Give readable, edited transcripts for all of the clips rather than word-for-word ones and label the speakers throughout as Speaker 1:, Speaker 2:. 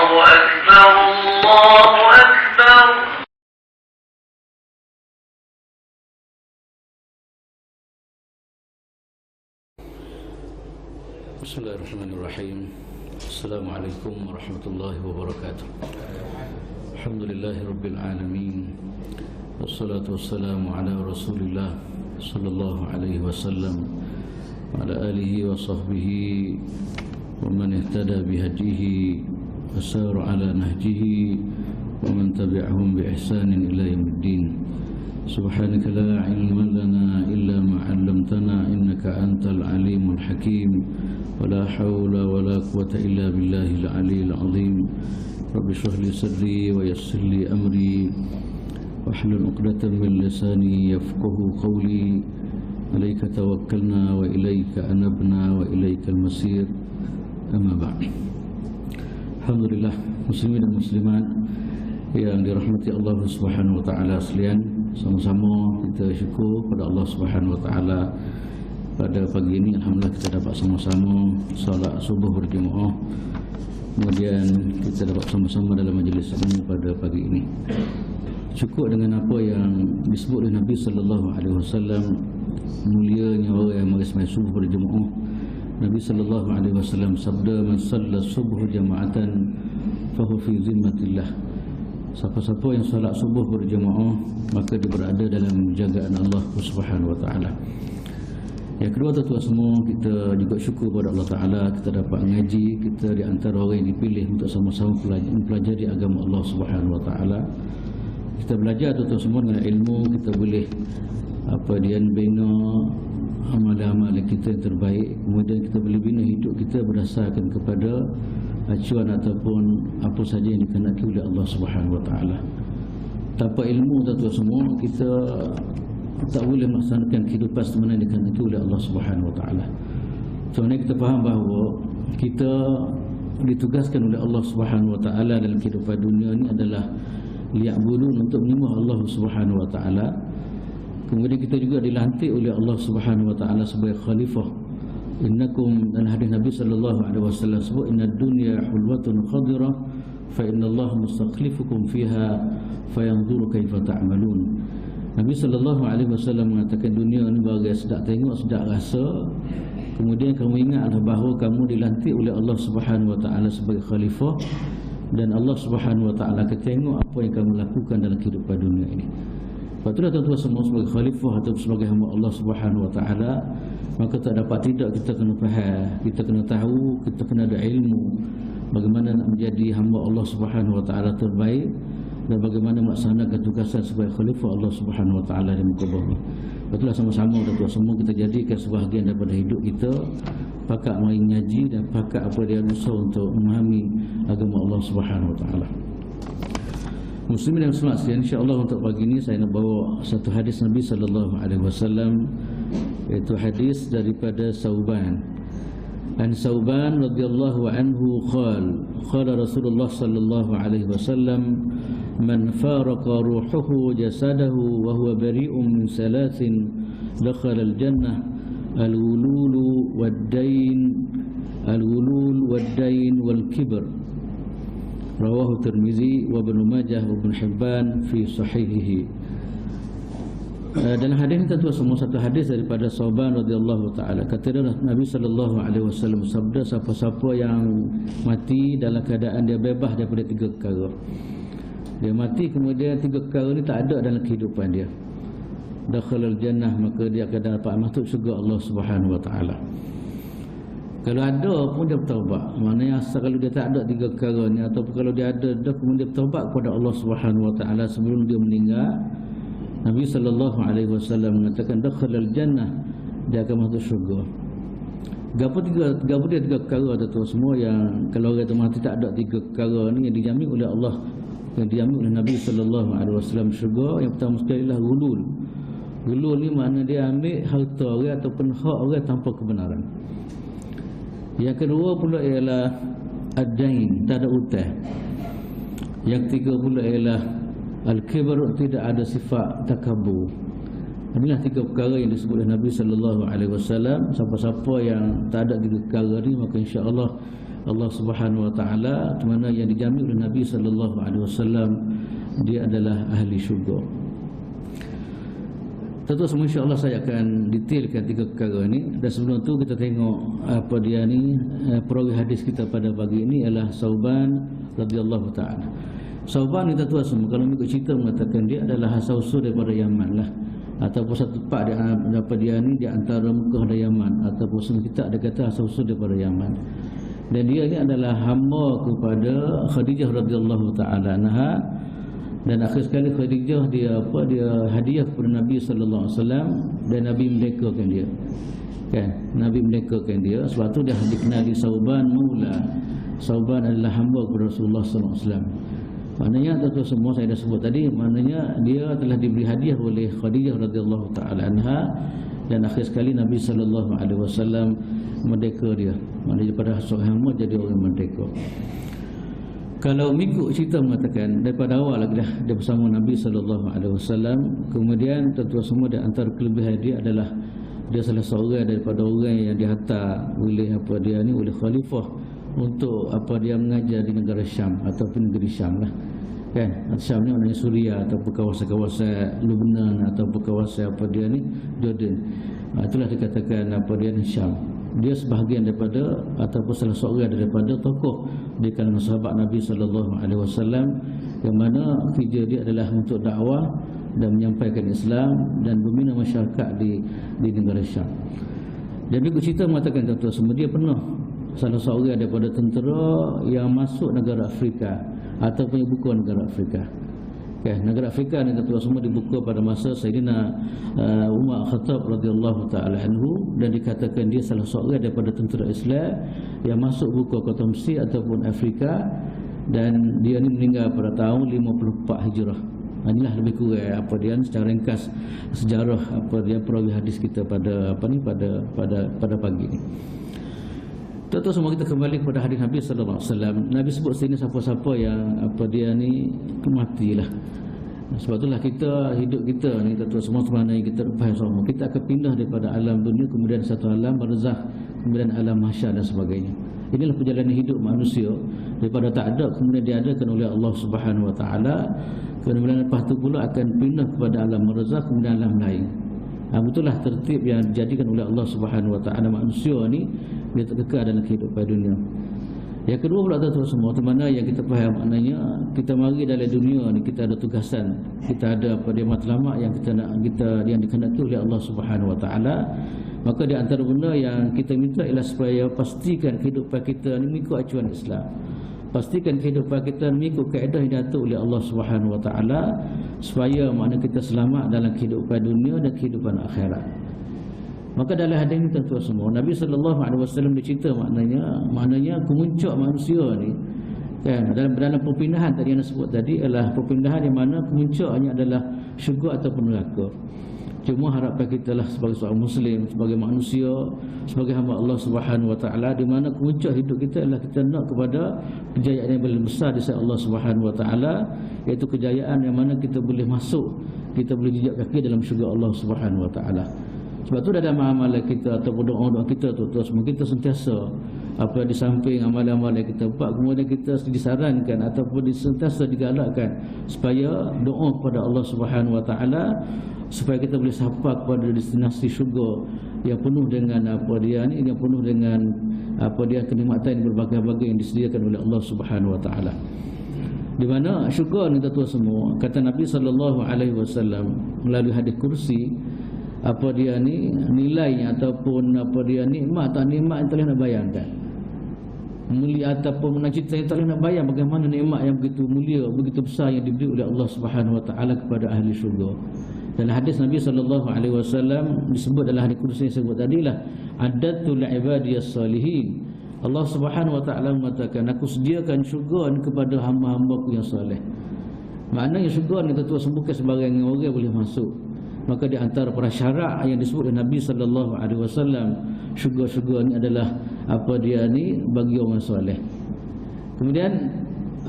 Speaker 1: أكبر الله أكبر.
Speaker 2: بسم الله الرحمن الرحيم. السلام عليكم ورحمة الله وبركاته. الحمد لله رب العالمين، والصلاة والسلام على رسول الله صلى الله عليه وسلم وعلى آله وصحبه ومن اهتدى بهديه وسار على نهجه ومن تبعهم بإحسان إلى يوم الدين. سبحانك لا علم لنا إلا ما علمتنا إنك أنت العليم الحكيم، ولا حول ولا قوة إلا بالله العلي العظيم. رب اشرح لي صدري ويسر لي أمري واحلل عقدة من لساني يفقه قولي. عليك توكلنا وإليك أنبنا وإليك المصير. أما بعد. Alhamdulillah, muslimin dan muslimat yang dirahmati Allah Subhanahu wa taala sekalian, sama-sama kita syukur pada Allah Subhanahu wa taala pada pagi ini. Alhamdulillah kita dapat sama-sama solat subuh berjemaah, kemudian kita dapat sama-sama dalam majlis ilmu pada pagi ini. Cukup dengan apa yang disebut oleh Nabi sallallahu alaihi wasallam, mulianya orang yang mengismai subuh berjemaah. Nabi sallallahu alaihi wasallam sabda, "Man shalla subuh jama'atan fa huwa fi zimmatillah." Siapa-siapa yang solat subuh berjemaah, maka dia berada dalam jagaan Allah Subhanahu wa taala. Yang kedua, tuan-tuan semua, kita juga syukur kepada Allah Taala kita dapat mengaji, kita di antara orang yang dipilih untuk sama-sama mempelajari agama Allah Subhanahu wa taala. Kita belajar tuan-tuan semua dengan ilmu, kita boleh bina amalan-amalan kita yang terbaik, kemudian kita boleh bina hidup kita berdasarkan kepada acuan ataupun apa saja yang dikehendaki oleh Allah Subhanahu wa taala. Tanpa ilmu tuan-tuan semua, kita tak boleh melaksanakan kehidupan sebenarnya yang dikehendaki oleh Allah Subhanahu wa taala. Soalnya kita faham bahawa kita ditugaskan oleh Allah Subhanahu wa taala dalam kehidupan dunia ini adalah liya'budun, untuk menyembah Allah Subhanahu wa taala. Kemudian kita juga dilantik oleh Allah Subhanahu wa taala sebagai khalifah. Innakum, dan hadis Nabi sallallahu alaihi wasallam sebut, "Innad dunya hulwatun khadirah fa innallaha mustakhlifukum fiha fayanzuru kaifa ta'malun." Nabi sallallahu alaihi wasallam mengatakan dunia ini bagai sedap tengok, sedap rasa. Kemudian kamu ingatlah bahawa kamu dilantik oleh Allah Subhanahu wa taala sebagai khalifah, dan Allah Subhanahu wa taala akan tengok apa yang kamu lakukan dalam kehidupan dunia ini. Patutlah tuan-tuan semua sebagai khalifah atau sebagai hamba Allah Subhanahu wa taala, maka tak dapat tidak kita kena faham, kita kena tahu, kita kena ada ilmu bagaimana nak menjadi hamba Allah Subhanahu wa taala terbaik, dan bagaimana melaksanakan tugasan sebagai khalifah Allah Subhanahu wa taala di muka bumi. Patutlah sama-sama tuan-tuan semua kita jadikan sebahagian daripada hidup kita pakat mengaji dan pakat apa dia usaha untuk memahami agama Allah Subhanahu wa taala. Muslimin dan muslimat sekalian, insya-Allah untuk pagi ini saya nak bawa satu hadis Nabi sallallahu alaihi wasallam, iaitu hadis daripada Sauban. An Sauban radhiyallahu anhu qala Rasulullah sallallahu alaihi wasallam, "Man faraqa ruhuhu jasadahu wa huwa bari'un min salasin dakhala al-jannah al-wulul wad-dain wal-kibr." Rawahu Tirmizi wa Ibnu Majah wa Ibnu Hibban fi sahihihi. Dalam hadis ini tentu semua satu hadis daripada Sauban radhiyallahu taala. Kata Nabi sallallahu alaihi wasallam sabda, siapa-siapa yang mati dalam keadaan dia bebas daripada tiga perkara. Dia mati kemudian tiga perkara ni tak ada dalam kehidupan dia, dakhalal jannah, maka dia akan dapat masuk syurga Allah Subhanahu wa taala. Kalau ada pun dia bertaubat. Maknanya asal kalau dia tak ada tiga perkara ni, ataupun kalau dia ada kemudian dia bertaubat kepada Allah Subhanahu wa taala sebelum dia meninggal, Nabi sallallahu alaihi wasallam mengatakan dakhalal jannah, dia akan masuk syurga. Gapo dia tiga perkara tu semua yang kalau orang tu mati tak ada tiga perkara ni yang dijamin oleh Allah, yang dijamin oleh Nabi sallallahu alaihi wasallam syurga. Yang pertama sekali lah gulul. Gulul ni makna dia ambil harta orang ataupun hak orang tanpa kebenaran. Yang kedua pula ialah ad-dain, tak ada hutang. Yang ketiga pula ialah al-kibr, tidak ada sifat takabur. Inilah tiga perkara yang disebut oleh Nabi sallallahu alaihi wasallam. Siapa-siapa yang tak ada tiga perkara ni, maka insya-Allah Allah Subhanahu wa taala, di mana yang dijamin oleh Nabi sallallahu alaihi wasallam dia adalah ahli syurga. Tentu semua insya-Allah saya akan detailkan 3 perkara ni, dan sebelum tu kita tengok apa dia ni perawi hadis kita pada pagi ini ialah Sauban radhiyallahu taala. Sauban ni tuan semua kalau ikut cerita mengatakan dia adalah asal usul daripada Yaman lah, ataupun satu tempat dia ni di antara Mekah dan Yaman, ataupun setengah kita ada kata asal usul daripada Yaman. Dan dia ni adalah hamba kepada Khadijah radhiyallahu taala anha. Dan akhir sekali Khadijah dia hadiah kepada Nabi sallallahu alaihi wasallam, dan Nabi merdekakan dia. Kan? Nabi merdekakan dia, sebab tu dia dikenali Sauban Maula. Sauban adalah hamba kepada Rasulullah sallallahu alaihi wasallam. Maknanya tuan-tuan semua saya dah sebut tadi, maknanya dia telah diberi hadiah oleh Khadijah radhiyallahu taala anha, dan akhir sekali Nabi sallallahu alaihi wasallam merdeka dia. Maknanya daripada seorang hamba jadi orang merdeka. Kalau mengikut cerita mengatakan daripada awal lagi dah dia bersama Nabi sallallahu alaihi wasallam, kemudian tuan-tuan semua di antara kelebihan dia adalah dia salah seorang daripada orang yang dihantar oleh oleh khalifah untuk dia mengajar di negara Syam ataupun negeri Syam lah. Kan? Syam ni maknanya Suria ataupun kawasan-kawasan Lebanon ataupun kawasan Jordan. Itulah dikatakan ni Syam. Dia sebahagian daripada ataupun salah seorang daripada tokoh di kalangan sahabat Nabi sallallahu alaihi wasallam, yang mana kerja dia adalah untuk dakwah dan menyampaikan Islam dan membina masyarakat di negara Syam. Dan berikut cerita mengatakan tuan-tuan semua, dia pernah salah seorang daripada tentera yang masuk negara Afrika ataupun buka negara Afrika. Negara Afrika ni tuan-tuan semua dibuka pada masa Sayyidina Umar Khattab radhiyallahu taala anhu, dan dikatakan dia salah seorang daripada tentera Islam yang masuk buka kota Mesir ataupun Afrika, dan dia ni meninggal pada tahun 54 Hijrah. Inilah lebih kurang secara ringkas sejarah perawi hadis kita pada pagi ni. Tuan-tuan semua, kita kembali kepada hadis Nabi sallallahu alaihi wasallam. Nabi sebut sini siapa-siapa yang matilah. Sebab itulah hidup kita ni tuan-tuan semua sebenarnya kita faham semua. Kita akan pindah daripada alam dunia kemudian satu alam barzakh, kemudian alam mahsyar dan sebagainya. Inilah perjalanan hidup manusia daripada tak ada kemudian diadakan oleh Allah Subhanahu wa taala. Kemudian lepas tu pula akan pindah kepada alam barzakh kemudian alam lain. Betullah tertib yang dijadikan oleh Allah Subhanahu wa taala. Manusia ni dia terkekal dalam kehidupan dunia. Yang kedua pula tuan-tuan semua, di mana yang kita faham, maknanya kita mari dalam dunia ni kita ada tugasan, kita ada matlamat yang yang dikehendaki oleh Allah Subhanahu wa taala. Maka di antara benda yang kita minta ialah supaya pastikan kehidupan kita ni mengikut acuan Islam. Pastikan kehidupan kita mengikut kaedah yang diatur oleh Allah Subhanahu wa taala, supaya makna kita selamat dalam kehidupan dunia dan kehidupan akhirat. Maka dalam hadis ini tuan-tuan semua, Nabi sallallahu alaihi wasallam bercerita maknanya kemuncak manusia ni dalam perpindahan tadi yang disebut tadi adalah perpindahan di mana kemuncaknya adalah syurga ataupun neraka. Cuma harapan kita lah sebagai seorang Muslim, sebagai manusia, sebagai hamba Allah Subhanahu wa taala, di mana kemuncak hidup kita adalah kita nak kepada kejayaan yang paling besar di sisi Allah Subhanahu wa taala, iaitu kejayaan yang mana kita boleh masuk, kita boleh jejak kaki dalam syurga Allah Subhanahu wa taala. Sebab tu dalam amalan kita ataupun doa-doa kita tuan-tuan semua, kita sentiasa di samping amalan-amalan kita buat, kemudian kita disarankan ataupun sentiasa digalakkan supaya doa kepada Allah Subhanahu wa taala supaya kita boleh sampai kepada destinasi syurga yang penuh dengan yang penuh dengan kenikmatan yang berbagai-bagai yang disediakan oleh Allah Subhanahu wa taala. Di mana syurga ni tuan-tuan semua, kata Nabi sallallahu alaihi wasallam melalui hadis kursi, nilainya ataupun nikmat atau nikmat yang tak boleh nak bayangkan. Mulia ataupun menacita yang tak boleh nak bayang bagaimana nikmat yang begitu mulia, begitu besar yang diberi oleh Allah Subhanahu wa taala kepada ahli syurga. Dalam hadis Nabi sallallahu alaihi wasallam disebut dalam hadis kursi yang sebut tadilah, addatul ibadiyas salihin. Allah Subhanahu wa taala mengatakan, aku sediakan syurga kepada hamba-hambaku yang soleh. Maknanya syurga ni tentu bukan sembarang orang boleh masuk. Maka di antara prasyarat yang disebut oleh Nabi sallallahu alaihi wasallam, syurga-syurga ni adalah bagi orang soleh. Kemudian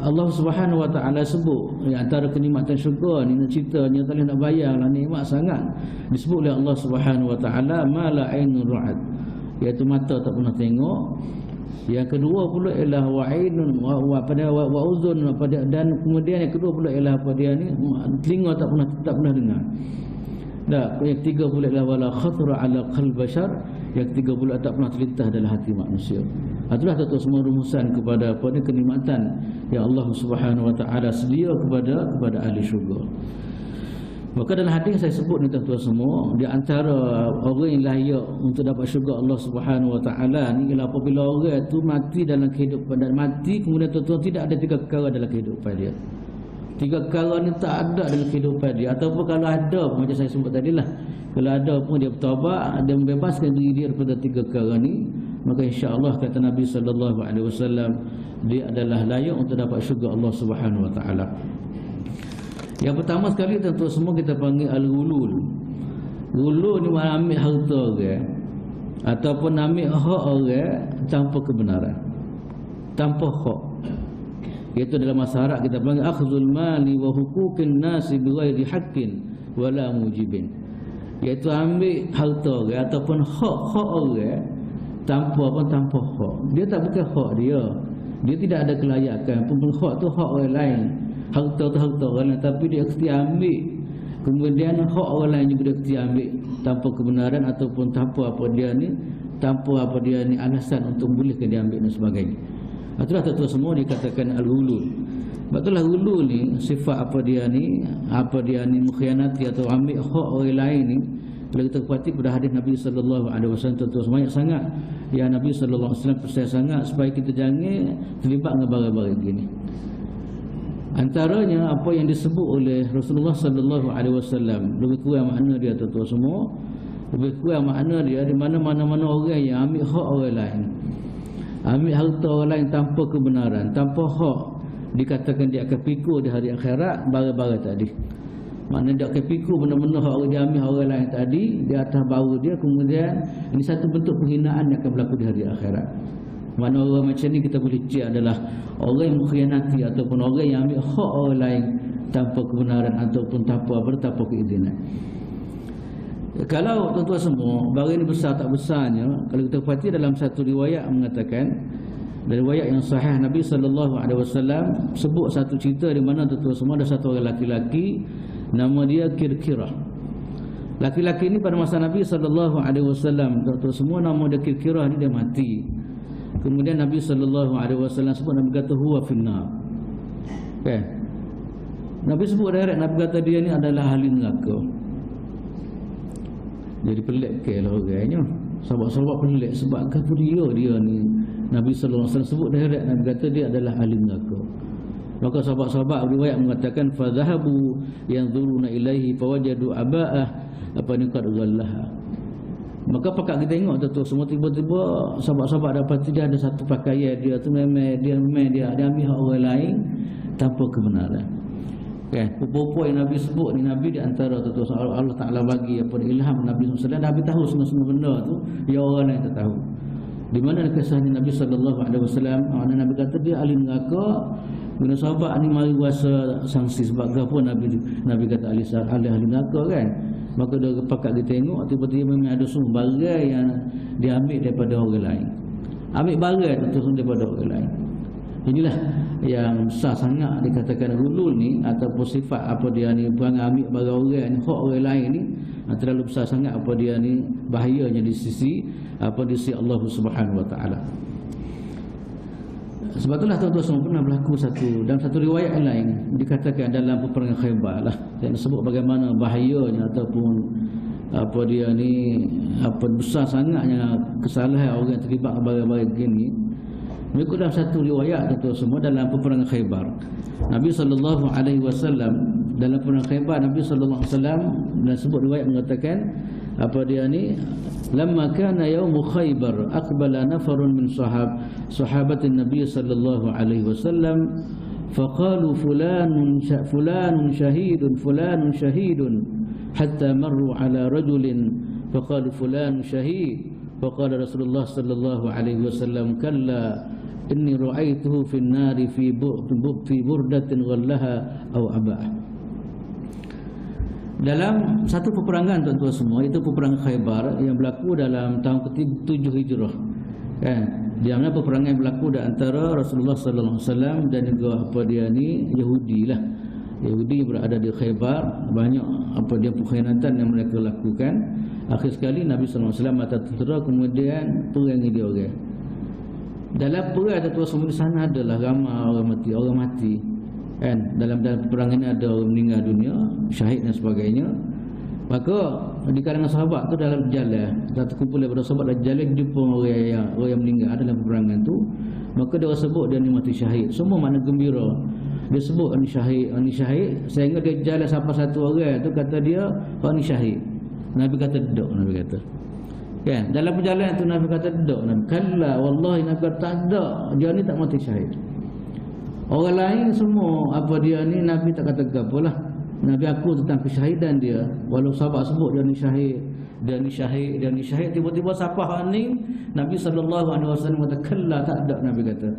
Speaker 2: Allah Subhanahu wa taala sebut di antara kenikmatan syurga ni, ceritanya tak boleh nak bayanglah, nikmat sangat. Disebut oleh Allah Subhanahu wa taala, ma la ainun ra'at, iaitu mata tak pernah tengok, Yang kedua pula ialah wa'inun wa uzun, dan kemudian yang kedua pula ialah apa dia ni, telinga tak pernah dengar. Yang ketiga pula ialah wala khatra ala qalb bashar, yang ketiga pula tak pernah terlintas dalam hati manusia. Itulah tentu semua rumusan kepada apa ni, kenikmatan yang Allah Subhanahu wa taala sedia kepada ahli syurga. Maka dalam hadis saya sebut ni tuan-tuan semua, di antara orang yang layak untuk dapat syurga Allah Subhanahu wa taala ni ialah apabila orang itu mati dalam kehidupan, dan mati kemudian tuan-tuan tidak ada 3 perkara dalam kehidupan dia. 3 perkara ni tak ada dalam kehidupan dia, ataupun kalau ada macam saya sebut tadilah, kalau ada pun dia bertaubat, dia membebaskan diri dia daripada 3 perkara ni, maka insya-Allah kata Nabi sallallahu alaihi wasallam, dia adalah layak untuk dapat syurga Allah Subhanahu wa taala. Yang pertama sekali tentu semua kita panggil al-ghulul. Ghulul ni makna ambil harta orang, ataupun ambil hak orang tanpa kebenaran, tanpa hak. Iaitu dalam masyarakat kita panggil akhdhul mali wa huquqin nasi bighairi haqqin wala mujibin. Iaitu ambil harta orang ataupun hak orang tanpa hak. Dia tak bukan hak dia. Dia tidak ada kelayakan. Hak tu hak orang lain. Harta tu harta orang lain, tapi dia ikhtiar ambil. Kemudian hak orang lain juga dia ikhtiar ambil tanpa kebenaran ataupun tanpa apa dia ni alasan untuk bolehkan dia ambil dan sebagainya. Itulah tentu semua dikatakan al-ghulul. Itulah ghulul ni sifat apa dia ni mengkhianati atau ambil hak orang lain ni. Kalau kita perhati pada hadis Nabi sallallahu alaihi wasallam, tentu banyak sangat yang Nabi sallallahu alaihi wasallam percaya sangat supaya kita jangan terlibat dengan barang-barang begini. Antaranya apa yang disebut oleh Rasulullah sallallahu alaihi wasallam, lebih kurang makna dia tuan-tuan semua, lebih kurang makna dia di mana-mana orang yang ambil hak orang lain, ambil harta orang lain tanpa kebenaran, tanpa hak, dikatakan dia akan pikul di hari akhirat barang-barang tadi. Maknanya dia akan pikul benda-benda hak orang dia ambil orang lain tadi di atas bahu dia, kemudian ini satu bentuk penghinaan yang akan berlaku di hari akhirat. Mana orang macam ni kita boleh cek adalah orang yang mengkhianati ataupun orang yang ambil hak orang lain tanpa kebenaran ataupun tanpa keizinan. Kalau tuan-tuan semua, barang ini besar tak besarnya, kalau kita perhati dalam satu riwayat mengatakan, dari riwayat yang sahih Nabi sallallahu alaihi wasallam sebut satu cerita di mana tuan-tuan semua ada satu orang laki-laki nama dia Kirkirah. Laki-laki ini pada masa Nabi sallallahu alaihi wasallam tuan-tuan semua nama dia Kirkirah ni dia mati. Kemudian Nabi sallallahu alaihi wasallam sebut, Nabi kata huwa finnar. Okay. Nabi sebut direct, Nabi kata dia ni adalah ahli neraka. Jadi pelik ke lah orangnya. Sahabat-sahabat pelik sebab kata dia ni Nabi sallallahu alaihi wasallam sebut direct, Nabi kata dia adalah ahli neraka. Maka sahabat-sahabat riwayat mengatakan fa zahabu yanzuruna ilaihi fawajadu aba'ah apa ni qad ghallaha. Maka pakak kita tengok tu semua tiba-tiba sahabat-sahabat dapat dia ada satu pakaian dia tu memang dia ambil hak orang lain tanpa kebenaran. Kan, pupu-pupu yang Nabi sebut ni, Nabi di antara tu Allah Taala bagi apa ilham Nabi sallallahu alaihi wasallam, Nabi tahu semua benda tu yang orang lain tak tahu. Di mana kisahnya Nabi sallallahu alaihi wasallam, Nabi kata dia ahli neraka. Guna sahabat ni mari kuasa sanksi sebab apa Nabi kata ahli neraka kan. Maka dia pakat dia tengok tiba-tiba memang ada semua barang yang diambil daripada orang lain. Ambil barang tu daripada orang lain. Inilah yang besar sangat dikatakan ghulul ni ataupun sifat apa dia ni, perangai ambil barang orang ni, hak orang lain ni, terlalu besar sangat apa dia ni bahayanya di sisi Allah Subhanahu wa taala. Sebab itulah tuan-tuan semua pernah berlaku dalam satu riwayat yang lain dikatakan dalam peperangan Khaybar lah, yang disebut bagaimana bahayanya ataupun apa dia ni besar sangatnya kesalahan orang yang terlibat barang-barang begini. Mengikut dalam satu riwayat tuan-tuan semua dalam peperangan Khaybar, Nabi sallallahu alaihi wasallam dalam peperangan Khaybar, Nabi sallallahu alaihi wasallam dan sebut riwayat mengatakan apa dia ni, lamma kana yaum Khaybar aqbala nafarun min sahabatin Nabi sallallahu alaihi wasallam faqalu fulanun shahidun hatta marru ala rajulin faqalu fulanun shahid faqala Rasulullah sallallahu alaihi wasallam kalla inni ra'aituhu fi an-nari fi burdatin ghallaha aw aba'ah. Dalam satu peperangan tuan-tuan semua, itu peperangan Khaybar yang berlaku dalam tahun ke-7 Hijrah. Kan? Di mana peperangan berlaku di antara Rasulullah sallallahu alaihi wasallam dan juga apa dia ni Yahudi lah. Yahudi berada di Khaybar, banyak apa dia pengkhianatan yang mereka lakukan. Akhir sekali Nabi sallallahu alaihi wasallam mata tentera kemudian perangi dia orang. Dalam perang atau semua di sana adalah ramai orang mati. Kan? Dalam perang ini ada orang meninggal dunia, syahid dan sebagainya. Maka di kalangan sahabat tu dalam jalan, satu kumpulan daripada sahabat dalam jalan jumpa orang yang meninggal dalam peperangan tu, maka dia sebut dia ni mati syahid. Semua makna gembira. Dia sebut ni syahid sehingga dia jalan sampai satu orang tu kata dia ni syahid. Nabi kata duduk, Nabi kata. Kan? Dalam perjalanan tu Nabi kata duduk. Nabi kalla wallahi Nabi kata tak ada, dia ni tak mati syahid. Orang lain semua apa dia ni Nabi tak kata apalah. Nabi aku tentang kesyahidan dia. Walau sahabat sebut dia ni syahid, dia ni syahid, dia ni syahid, tiba-tiba siapa hak ni? Nabi sallallahu alaihi wasallam kata kalla tak ada. Nabi kata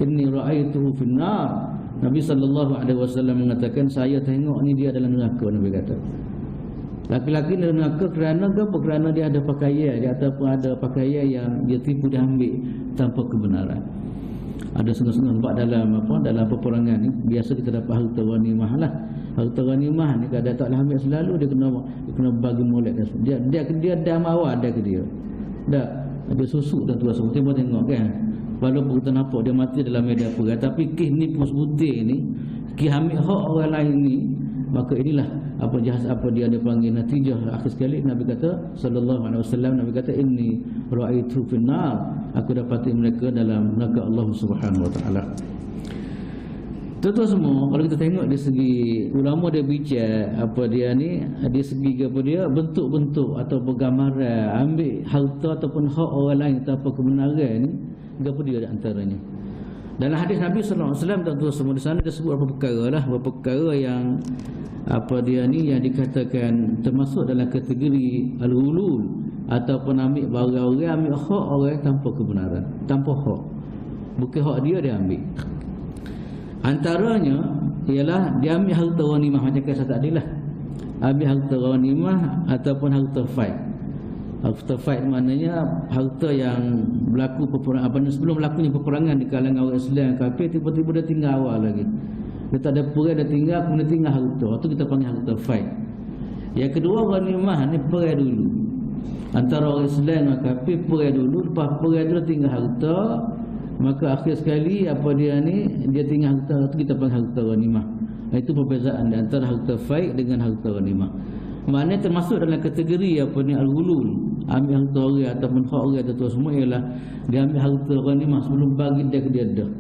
Speaker 2: inni ra'aituhu finnar. Nabi sallallahu alaihi wasallam mengatakan saya tengok ni dia dalam neraka. Nabi kata laki-laki dalam neraka kerana apa? Kerana dia ada pakaian, dia ataupun ada pakaian yang dia tipu dia ambil tanpa kebenaran. Ada setengah-setengah sebab dalam peperangan ni biasa kita dapat harta ghanimah lah. Harta ghanimah ni kalau tak boleh ambil selalu dia kena bagi molek dia dah mawar ada ke dia. Dak dia susuk dan tu semua tiba tengok kan. Walaupun kita nampak dia mati dalam medan perang tapi kih ni putih ni kih ambil hak orang lain ni, maka inilah apa dia panggil natijah. Akhir sekali Nabi kata sallallahu alaihi wasallam, Nabi kata inni ra'aitu finnar, aku dapati mereka dalam neraka Allah Subhanahu wa taala. Tuan-tuan semua, kalau kita tengok dari segi ulama dia bicara apa dia ni, dari segi apa dia bentuk-bentuk atau gambaran ambil harta ataupun hak orang lain tanpa kebenaran ni, apa dia di antaranya. Dalam hadis Nabi sallallahu alaihi wasallam tuan-tuan semua di sana dia sebut beberapa perkara yang apa dia ni yang dikatakan termasuk dalam kategori al-ghulul ataupun ambil barang orang, ambil hak orang tanpa kebenaran, tanpa hak. Bukan hak dia ambil. Antaranya ialah dia ambil harta ghanimah macam kata tadi lah. Ambil harta ghanimah ataupun harta fight. Harta fight maknanya harta yang berlaku peperangan sebelum berlakunya peperangan di kalangan orang Islam kafir, tiba-tiba dia tinggal awal lagi. Dia tak ada perang, dia tinggal, kemudian tinggal harta. Itu kita panggil harta fight. Yang kedua ghanimah ni perang dulu. Antara orang Islam dan kafir perang dulu, lepas perang tu tinggal harta, maka akhir sekali apa dia ni dia tinggal harta, itu kita panggil harta ghanimah. Itu perbezaan di antara harta fight dengan harta ghanimah. Maknanya termasuk dalam kategori apa ni al-ghulul, ambil harta orang ataupun hak orang atau semua ialah dia ambil harta ghanimah sebelum bagi dia dah.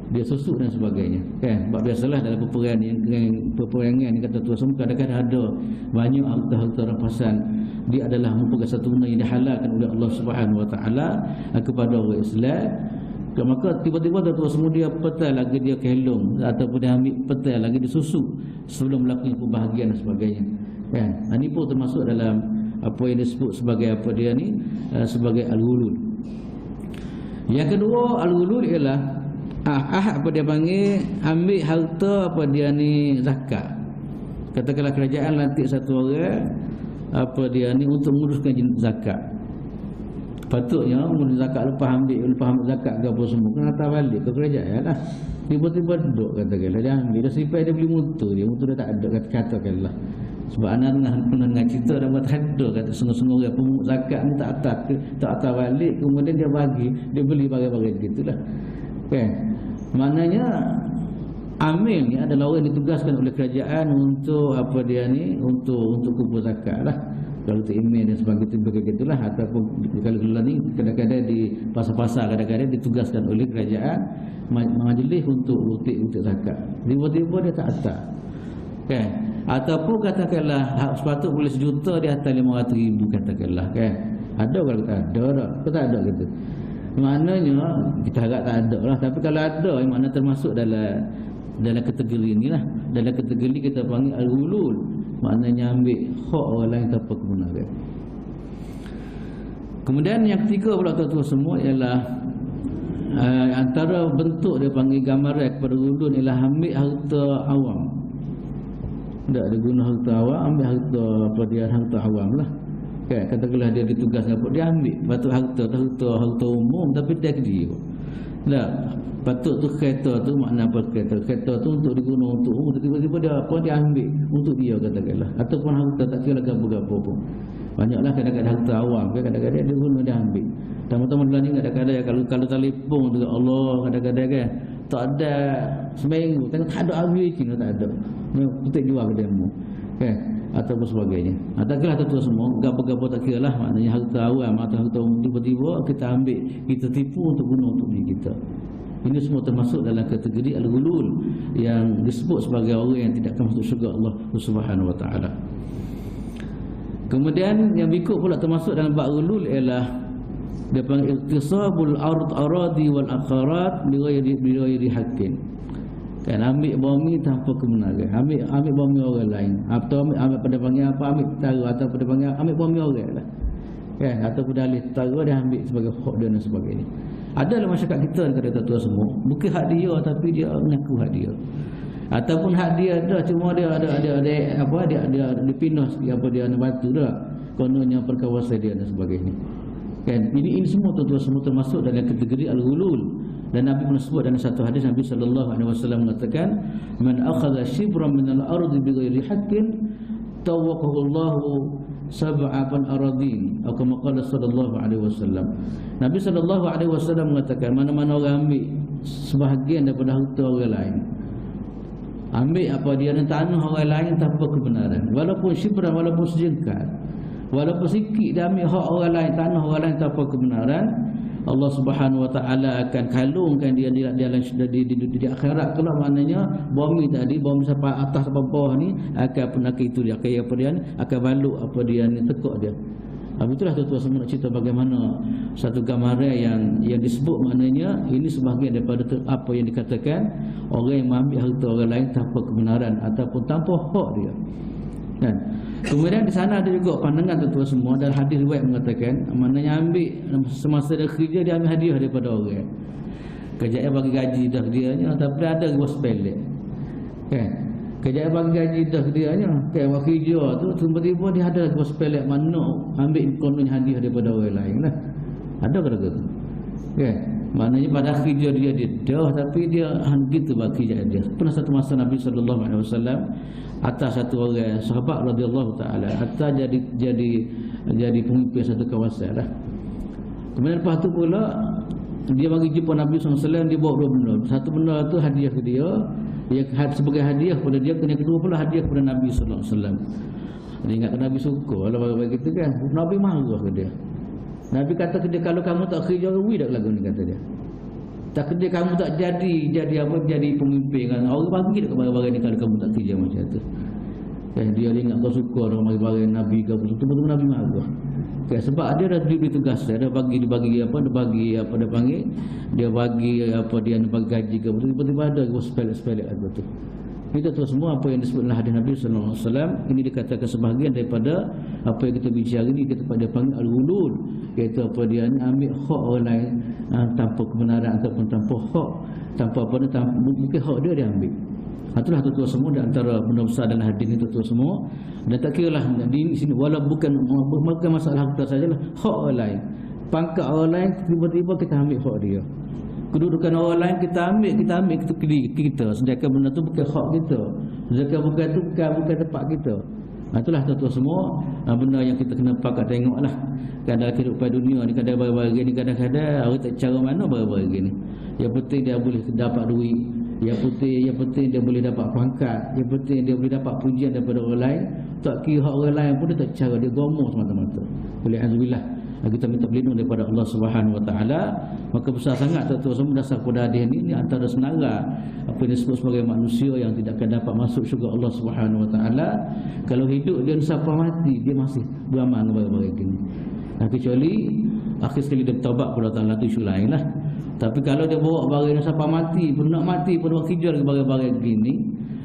Speaker 2: Dia susuk dan sebagainya kan. Sebab biasalah dalam peperangan ni kata tuan semua kadang-kadang ada banyak harta-harta rampasan. Dia adalah merupakan satu benda yang dihalalkan oleh Allah Subhanahu wa taala kepada orang Islam. Maka tiba-tiba tuan semua dia petai lagi dia kelong ataupun dia ambil petai lagi disusuk sebelum melakukan pembahagian dan sebagainya kan. Ini pun termasuk dalam apa yang disebut sebagai apa dia ni sebagai al-ghulul. Yang kedua al-ghulul ialah apa dia panggil ambil harta apa dia ni zakat. Katakanlah kerajaan lantik satu orang apa dia ni untuk menguruskan zakat. Patutnya mengurus zakat lepas ambil zakat ke apa semua kena hantar balik ke kerajaan lah. Tiba-tiba duduk katakanlah dia ambil, dia simpan, dia beli motor dia tak ada katakanlah. Sebab anak pernah dengar cerita dan buat ada kata sungguh-sungguh orang pemungut zakat ni tak hantar balik, kemudian dia bagi, dia beli barang-barang gitulah. Kan? Maknanya amil ni adalah orang yang ditugaskan oleh kerajaan untuk apa dia ni untuk kumpul zakat lah. Kalau tu email dan sebagainya begitulah, ataupun kalau ni kadang-kadang di pasar-pasar kadang-kadang ditugaskan oleh kerajaan majlis untuk zakat. Tiba-tiba dia tak hantar. Kan? Ataupun katakanlah sepatut boleh 1 juta dia hantar 500,000 katakanlah kan. Ada kalau tak ada tak? Kita tak ada gitu. Maknanya kita harap tak ada lah. Tapi kalau ada, makna termasuk dalam kategori inilah. Dalam kategori kita panggil al-ghulul, maknanya ambil hak orang lain tanpa kebenaran. Kemudian yang ketiga pula tuan-tuan semua ialah antara bentuk dia panggil gambaran kepada ghulul ialah ambil harta awam. Tak ada guna harta awam, ambil harta apa dia harta awam lah. Kan katakanlah dia ditugas apa, dia ambil patut harta umum tapi tak dia. Lah, patut tu kereta tu makna apa kereta? Kereta tu untuk digunakan untuk umum, tiba-tiba dia apa dia ambil untuk dia katakanlah. Ataupun harta tak kira gapo-gapo pun. Banyaklah kadang-kadang harta awam, kadang-kadang dia guna dia ambil. Teman-teman belanja kadang-kadang kalau telefon dengan Allah kadang-kadang kan tak ada seminggu tengok tak ada habis Cina tak ada. Kita jual ke demo. Kan? Ataupun sebagainya. Ataukah tu semua gapo-gapo tak kira lah, maknanya harta awam atau harta umum tiba-tiba kita ambil, kita tipu untuk guna untuk diri kita. Ini semua termasuk dalam kategori al-ghulul yang disebut sebagai orang yang tidak akan masuk syurga Allah Subhanahu wa taala. Kemudian yang berikut pula termasuk dalam bab ghulul ialah dia panggil iktisabul aradi wal aqarat bi ghairi haqqin. Kan ambil bumi tanpa kebenaran, ambil bumi orang lain, atau ambil pada panggil apa, ambil tara atau pada panggil ambil bumi orang lah, kan, atau pedalih tara dia ambil sebagai hak dia dan sebagainya. Ada dalam masyarakat kita kata tua semua bukan hak dia tapi dia mengaku hak dia, ataupun hak dia dah cuma dia ada apa dia dipindah apa dia nak batu dah kononnya perkawasan dia dan sebagainya. Kan ini semua tuan-tuan semua termasuk dalam kategori al-ghulul. Dan Nabi pernah sebut dalam satu hadis, Nabi sallallahu alaihi wasallam mengatakan, "Man akhadha shibran min al-ardi bighairi haqqin, tawaqahu Allahu sab'an aradin." Atau kama qala sallallahu alaihi wasallam. Nabi sallallahu alaihi wasallam mengatakan, mana-mana orang ambil sebahagian daripada harta orang lain, ambil apa dia dan tanah orang lain tanpa kebenaran, walaupun shibran, walaupun sejengkal, walaupun sikit dia ambil hak orang lain, tanah orang lain tanpa kebenaran, Allah Subhanahu wa taala akan kalungkan dia di akhirat. Kalau maknanya bumi tadi, bumi sampai atas sampai bawah ni akan penakih itu dia, kayak apa dia ni akan baluk apa dia ni, tekuk dia. Itulah tuan-tuan semua nak cerita bagaimana satu gambaran yang disebut, maknanya ini sebahagian daripada apa yang dikatakan orang yang mengambil harta orang lain tanpa kebenaran ataupun tanpa hak dia. Kan? Kemudian di sana ada juga pandangan tuan-tuan semua, dan hadis riwayat mengatakan maknanya ambil semasa dia kerja dia ambil hadiah daripada orang. Kerjaan bagi gaji dah dia nya, tapi ada bos pelek. Kan? Kerjaan bagi gaji dah dia nya, kan waktu kerja tu tiba-tiba dia ada bos pelek mana ambil konon hadiah daripada orang lain lah. Ada kata tu. Kan? Maknanya pada kerja dia dah, tapi dia gitu bagi kerjaan dia. Pernah satu masa Nabi sallallahu alaihi wasallam atas satu orang sahabat radhiyallahu taala hatta jadi pemimpin satu kawasan lah. Kemudian lepas tu pula dia bagi jumpa Nabi SAW, dia bawa dua benda. Satu benda tu hadiah ke dia, sebagai hadiah kepada dia. Yang kedua pula hadiah kepada Nabi SAW. Dia ingat Nabi suka kalau bagi gitu kan. Nabi marah ke dia. Nabi kata ke dia, kalau kamu tak kerja rugi dak lagu ni, kata dia. Tak kerja kamu tak jadi pemimpin kan. Orang bagi dak barang-barang ni kalau kamu tak kerja macam tu. Kan dia ingat kau suka orang bagi barang Nabi ke betul-betul Nabi marah. Okay, sebab dia dah diberi tugas, dia bagi dia panggil, dia bagi gaji ke, tiba-tiba ada sepelek ada tu. Kita tahu semua apa yang disebut oleh hadis Nabi sallallahu alaihi wasallam. Ini dikatakan sebahagian daripada apa yang kita bincang ini, kita pada panggil al-ghulul, iaitu apa dia ni ambil hak orang lain tanpa kebenaran ataupun tanpa hak, tanpa apa ni, mungkin hak dia ambil. Itulah tuan-tuan semua di antara benda besar dalam hadis ini tuan-tuan semua. Dan tak kiralah di sini wala bukan masalah harta sajalah, hak orang lain, pangkat orang lain, tiba-tiba kita ambil hak dia. Kedudukan orang lain kita ambil kita, sedangkan benda tu bukan hak kita, sedangkan bukan tempat kita. Itulah tuan-tuan semua benda yang kita kena pakat tengoklah. Dalam kehidupan dunia ni kadang-kadang orang tak cara mana barang-barang ni. Yang penting dia boleh dapat duit, yang penting dia boleh dapat pangkat, yang penting dia boleh dapat pujian daripada orang lain. Tak kira hak orang lain pun dia tak cara, dia gomoh semata-mata. Alhamdulillah, kita minta perlindungan daripada Allah Subhanahu wa taala. Maka besar sangat tuan-tuan semua dasar pada hadis ini antara senara apa yang disebut sebagai manusia yang tidak akan dapat masuk syurga Allah Subhanahu wa taala kalau hidup dia sampai mati, dia masih beramal baik-baik ini. Kecuali akhir sekali dia bertaubat kepada Allah Taala, itu isu lain lah. Tapi kalau dia bawa barang sampai mati, pun nak mati pun buat kerja lagi barang-barang begini,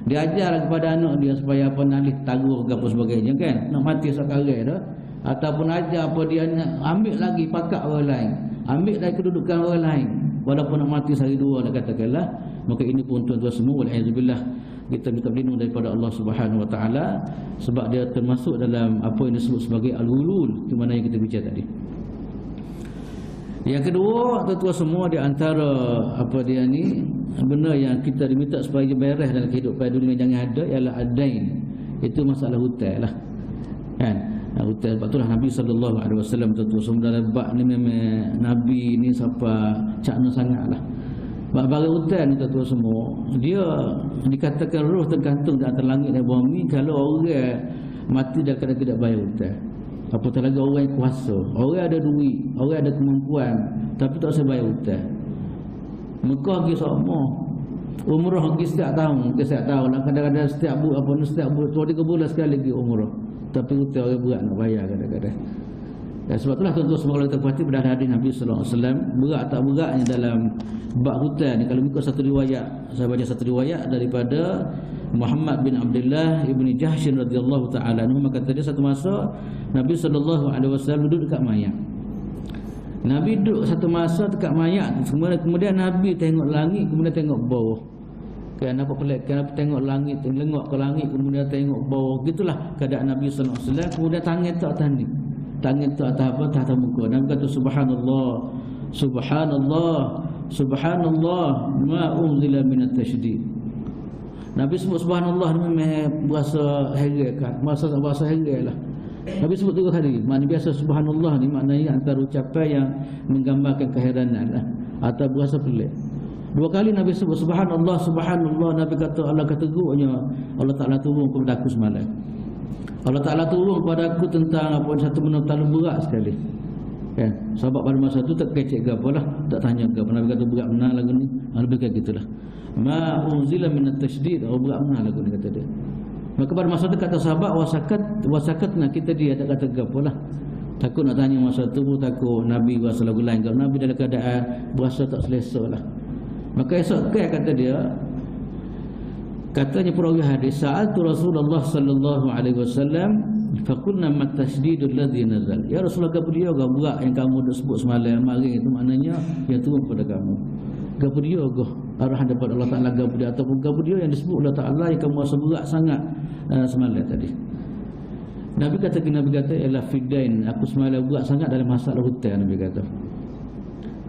Speaker 2: dia ajar kepada anak dia supaya apa nalih taruh ke apa sebagainya kan, nak mati sekarang dah. Ataupun ajar apa dia ambil lagi pakat orang lain, ambil lagi kedudukan orang lain, walaupun nak mati sehari dua nak katakanlah, maka ini pun tuan-tuan semua wal'azubillah kita minta berlindung daripada Allah Subhanahu wa taala, sebab dia termasuk dalam apa yang disebut sebagai al-ghulul, di mana yang kita bincang tadi. Yang kedua, tuan-tuan semua, di antara apa dia ni benda yang kita diminta supaya beres dalam kehidupan dunia jangan ada ialah adain. Itu masalah hutang lah, kan? Hutang. Sebab itulah Nabi SAW tuan-tuan semua dalam bab ni memang Nabi ni siapa cakna sangatlah. Bagi hutan ni tuan-tuan semua, dia dikatakan roh tergantung di antara langit dan bumi. Kalau orang mati dah kena tidak bayar hutan, apatah lagi orang yang kuasa, orang ada duit, orang ada kemampuan, tapi tak usah bayar hutan. Mekah pergi sama, umrah pergi setiap tahun, kadang-kadang setiap bulan 2-3 bulan sekali pergi umrah, tapi hutang orang berat nak bayar kadang-kadang. Dan sebab itulah tuan-tuan semua, kalau kita perhati pada hadis Nabi SAW, berat tak beratnya dalam bab hutang ni. Kalau ikut satu riwayat, saya baca satu riwayat daripada Muhammad bin Abdullah ibni Jahshin radhiyallahu ta'ala anhu, maka kata dia satu masa Nabi SAW duduk dekat mayat. Nabi duduk satu masa dekat mayat, kemudian Nabi tengok langit, kemudian tengok bawah. Kenapa pelik? Kenapa tengok langit, lengok ke langit, kemudian tengok bawah. Gitulah keadaan Nabi SAW. Kemudian tangan tak tani, tangan tu atas apa? Atas muka. Nabi kata subhanallah, subhanallah, subhanallah ma unzila minat tasydid. Nabi sebut subhanallah ni memang berasa heran kan, bahasa heran lah. Nabi sebut 3 kali. Maknanya biasa subhanallah ni maknanya antara ucapan yang menggambarkan keheranan lah, atau berasa pelik. 2 kali Nabi sebut subhanallah, subhanallah. Nabi kata, Allah kata teruknya Allah Ta'ala turun kepada aku semalam. Allah Ta'ala turun kepada aku tentang apa satu benda terlalu berat sekali, kan? Sebab pada masa tu tak kecek ke apalah, tak tanya ke apa. Nabi kata berat benar lagu ni, lebih kayak gitulah. Ma unzila minat tasydid, berat benar lagu ni kata dia. Maka pada masa tu kata sahabat wasakatna, kita dia tak kata ke apalah. Takut nak tanya masa tu, takut Nabi berasa lagu lain. Kalau Nabi dalam keadaan berasa tak selesa lah. Maka esok kata dia, katanya perawi hadis, sa'altu Rasulullah sallallahu alaihi wasallam faqulna mat tasydidul ladzi nazal. Ya Rasulullah, gapo dia berat yang kamu dah sebut semalam maring itu, maknanya yang turun kepada kamu. Gapo dia arahan daripada Allah Taala, gapo dia ataupun gapo dia yang disebut Allah Taala yang kamu rasa berat sangat semalam tadi. Nabi kata ialah fidain, aku semalam berat sangat dalam masalah hutang. Nabi kata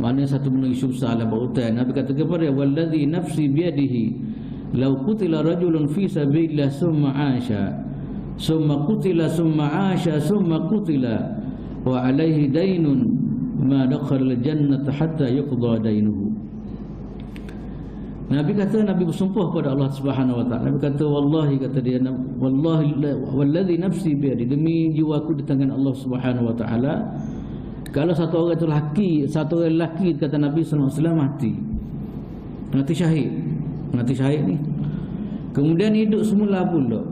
Speaker 2: maknanya satu benda isu besar dalam hutang. Nabi kata kepada dia, wallazi nafsi biyadihi law qutila rajulun fi sabilillah summa asha summa qutila summa asha summa qutila wa alaihi dainun ma dakhala al-jannata hatta yuqda dainuhu. Nabi kata, Nabi bersumpah kepada Allah Subhanahu wa taala. Nabi kata wallahi, kata dia, wallahi wallazi nafsi biyadi, demi jiwaku di tangan Allah Subhanahu wa taala, kalau satu orang lelaki kata Nabi sallallahu alaihi wasallam mati syahid ni, kemudian hidup semula pula,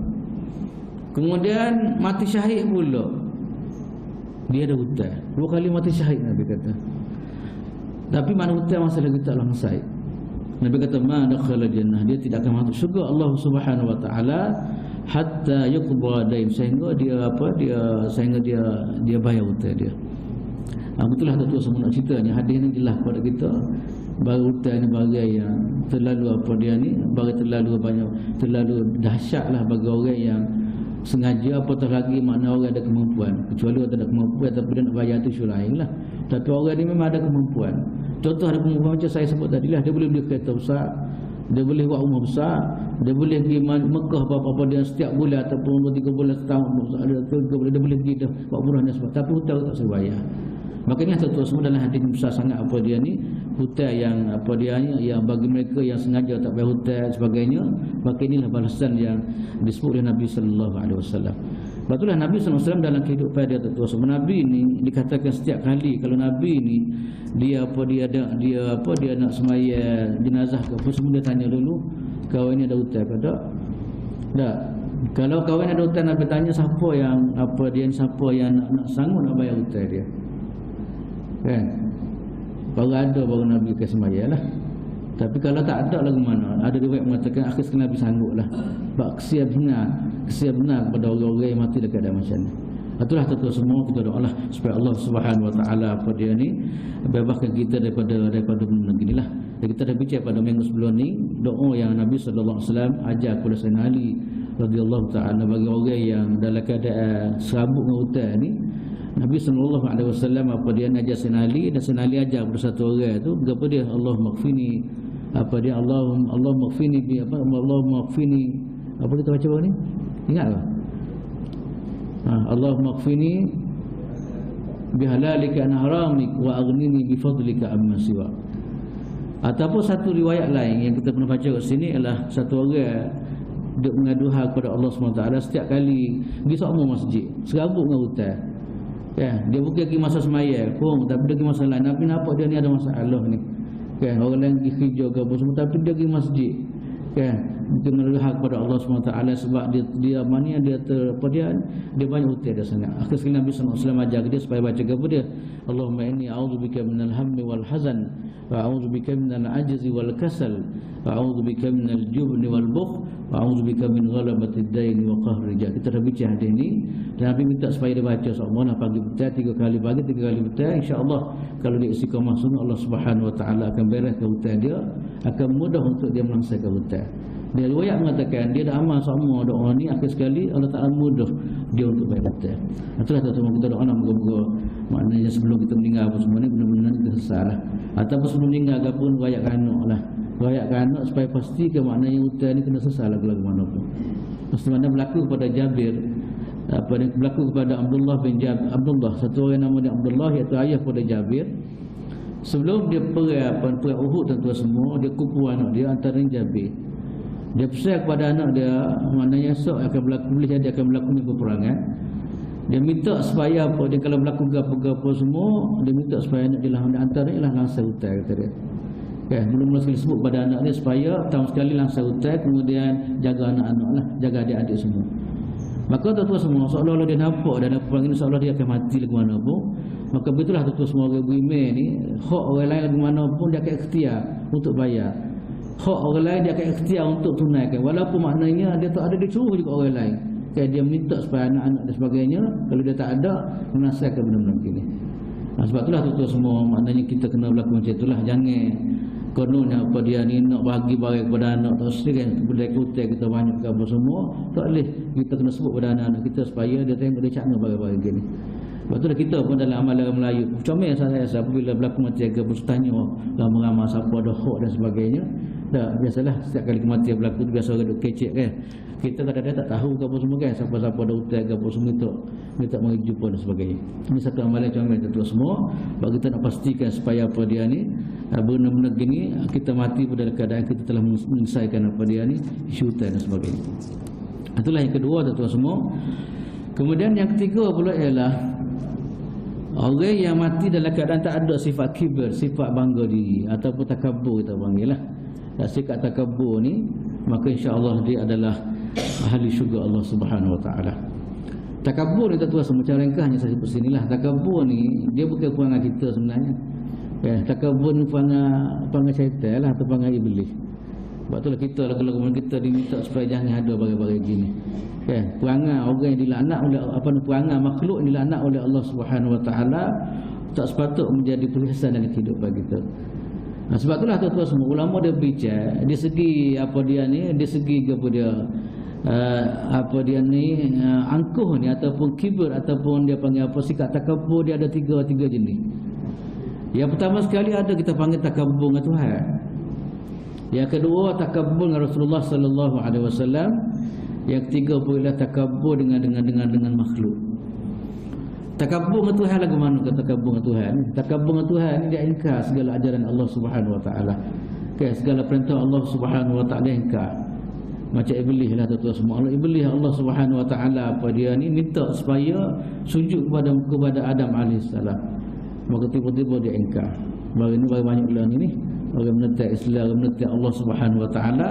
Speaker 2: kemudian mati syahid pula, dia ada hutang 2 kali mati syahid. Nabi kata, tapi mana hutang masalah kita Allah Said. Nabi kata ma dakhala jannah, dia tidak akan masuk syurga Allah Subhanahu wa taala hatta yuqda dain, sehingga dia bayar hutang dia. Betulah tuan-tuan semua nak ceritanya, hadis ni jelas kepada kita bahawa hutang ni bagai yang terlalu terlalu banyak, terlalu dahsyatlah bagi orang yang sengaja, apatah lagi makna orang ada kemampuan. Kecuali orang tak ada kemampuan tapi dia nak bayar tu isu lain lah. Tapi orang ni memang ada kemampuan. Contoh ada kemampuan macam saya sebut tadi lah, dia boleh beli kereta besar, dia boleh buat rumah besar, dia boleh pergi Mekah apa-apa dia setiap bulan ataupun 2-3 bulan setahun, dia boleh pergi dah buat murahnya sebab, tapi hutang tak saya bayar. Makanya tuan-tuan semua dalam hadis besar sangat apa dia ni, hutang yang apa dia yang bagi mereka yang sengaja tak bayar hutang sebagainya, maka inilah balasan yang disebut oleh Nabi sallallahu alaihi wasallam. Betullah Nabi sallallahu alaihi wasallam dalam kehidupan dia tuan-tuan semua, Nabi ni dikatakan setiap kali kalau Nabi ni dia nak sembahyang jenazah ke apa semua, dia tanya dulu kawan ni ada hutang ke tak? Tak. Kalau kawan ada hutang, Nabi tanya siapa yang nak sanggup nak bayar hutang dia. Kan? Baru ada baru Nabi ke sembahyang lah. Tapi kalau tak ada lagu mana, ada riwayat mengatakan akhir sekali Nabi sanggup lah. Sebab kesian benar kepada orang-orang yang mati dekat dalam macam ni. Itulah tuan semua kita doalah supaya Allah Subhanahu Wa Taala apa dia ni bebaskan kita daripada benda beginilah. Dan kita dah bincang pada minggu sebelum ni doa yang Nabi sallallahu alaihi wasallam ajar kepada Sayyidina Ali radhiyallahu taala bagi orang yang dalam keadaan serabut dengan hutang ni. Nabi sallallahu alaihi wasallam apa dia ajar Sayyidina Ali, dan Sayyidina Ali ajar kepada satu orang tu kepada dia, Allah maghfini apa dia Allah maghfini bi apa Allah maghfini apa kita baca ni? Ingat tak? Allah maghfini bihalalika an haramik wa aghnini bi fadlika amma siwa. Ataupun satu riwayat lain yang kita pernah baca kat sini ialah satu orang duk mengaduhai kepada Allah SWT setiap kali pergi sokmo masjid, serabut dengan hutang. Kan, dia bukan pergi masa sembahyang pun, tapi dia pergi masa lain. Nabi nampak dia ni ada masalah ni. Kan, orang lain pergi kerja ke apa semua, tapi dia pergi masjid. Kan, dia mengaduhai kepada Allah SWT sebab dia mania dia dia banyak hutang dia sangat. Akhir sekali Nabi SAW ajar dia supaya baca kepada dia, Allahumma inni a'udzubika minal hammi wal hazan wa a'udzubika minal ajzi wal kasal wa a'udzubika minal jubni wal bukh wa a'udzubika min ghalabatid daini wa qahri rijal. Kita dah bincang hadis ni dan Nabi minta supaya dia baca semuanya pagi petang, 3 kali pagi 3 kali petang. Insya-Allah kalau dia istiqamah sunnah, Allah Subhanahu Wa Taala akan bereskan hutang dia, akan mudah untuk dia melunaskan hutang. Dia riwayat mengatakan dia dah amal semua doa ni, akhir sekali Allah Taala mudah dia untuk bayar hutang. Itulah tuan-tuan kita doa nak moga-moga maknanya sebelum kita meninggal apa semua ni benar-benar kita sesal lah. Ataupun sebelum meninggal ke pun rakyat kanak lah. Rakyat kanak supaya pastikan maknanya hutang ni kena sesal lagu-lagu mana pun. Mesti mana berlaku kepada Jabir, apa yang berlaku kepada Abdullah bin Abdullah, satu orang nama dia Abdullah iaitu ayah kepada Jabir. Sebelum dia perang Uhud tuan-tuan semua, dia kumpul anak dia antaranya Jabir. Dia pesan kepada anak dia maknanya esok akan berlaku, boleh jadi akan berlaku ni peperangan. Dia minta supaya apa, dia kalau berlaku gapo-gapo semua, dia minta supaya anak dia antaranya ialah langsung hutang kata dia. Kan, mula-mula sekali sebut pada anak dia supaya tahun sekali langsung hutang, kemudian jaga anak-anak lah, jaga adik-adik semua. Maka tuan-tuan semua seolah-olah dia nampak dan peperangan ini seolah dia akan mati lagu mana pun. Maka begitulah tuan-tuan semua orang beriman ni, hak orang lain lagu mana pun dia akan ikhtiar untuk bayar. Hak orang lain dia akan ikhtiar untuk tunaikan, walaupun maknanya dia tak ada, dia suruh juga orang lain. Kayak dia minta supaya anak-anak dan sebagainya, kalau dia tak ada menasihkan benda-benda begini. Sebab itulah tuan-tuan semua maknanya kita kena berlaku macam itulah. Jangan kononnya apa dia ni nak bagi barang kepada anak tak mesti kan, boleh hutang kita banyak ke apa semua, tak boleh. Kita kena sebut pada anak-anak kita supaya dia tengok dia cakna barang-barang begini. Sebab itulah kita pun dalam amalan orang Melayu comel saya apabila berlaku macam ke pun tanya ramai-ramai siapa ada hak dan sebagainya. Dah biasalah setiap kali kematian berlaku tu biasa orang duk kecek kan. Kita kadang-kadang tak tahu ke apa semua kan, siapa-siapa ada hutang ke apa semua minta mari jumpa dan sebagainya. Ini satu amalan comel tentu semua bagi kita nak pastikan supaya apa dia ni benar-benar gini kita mati pada keadaan kita telah menyelesaikan apa dia ni isu hutang dan sebagainya. Itulah yang kedua tentu semua. Kemudian yang ketiga pula ialah orang yang mati dalam keadaan tak ada sifat kibir, sifat bangga diri ataupun takabur kita panggil lah. Dan sikap takabur ni, maka insya-Allah dia adalah ahli syurga Allah Subhanahu Wa Taala. Takabur ni tuan-tuan semua cara ringkasnya saya sebut sinilah. Takabur ni dia bukan perangai kita sebenarnya. Ya, takabur ni perangai syaitan lah atau perangai iblis. Sebab itulah kita lagu-lagu kita diminta supaya jangan ada barang-barang gini. Ya, perangai orang yang dilaknat oleh perangai makhluk yang dilaknat oleh Allah Subhanahu Wa Taala tak sepatut menjadi perhiasan dalam kehidupan kita. Sebab itulah tuan-tuan semua ulama dia bincang di segi apa dia ni, di segi kepada apa dia ni angkuh ni ataupun kibir ataupun dia panggil apa sikap takabur, dia ada tiga jenis. Yang pertama sekali ada kita panggil takabur dengan Tuhan. Yang kedua takabur dengan Rasulullah sallallahu alaihi wasallam. Yang ketiga pula takabur dengan makhluk. Takabur dengan Tuhan lagu mana kata takabur dengan Tuhan? Takabur dengan Tuhan ni dia ingkar segala ajaran Allah Subhanahu Wa Taala. Okay, segala perintah Allah Subhanahu Wa Taala ingkar. Macam iblis lah tuan-tuan semua. Allah iblis Allah Subhanahu Wa Taala apa dia ni minta supaya sujud kepada Adam alaihissalam. Maka tiba-tiba dia ingkar. Baru banyak ulang ni. Orang menentang Islam, orang menentang Allah Subhanahu Wa Taala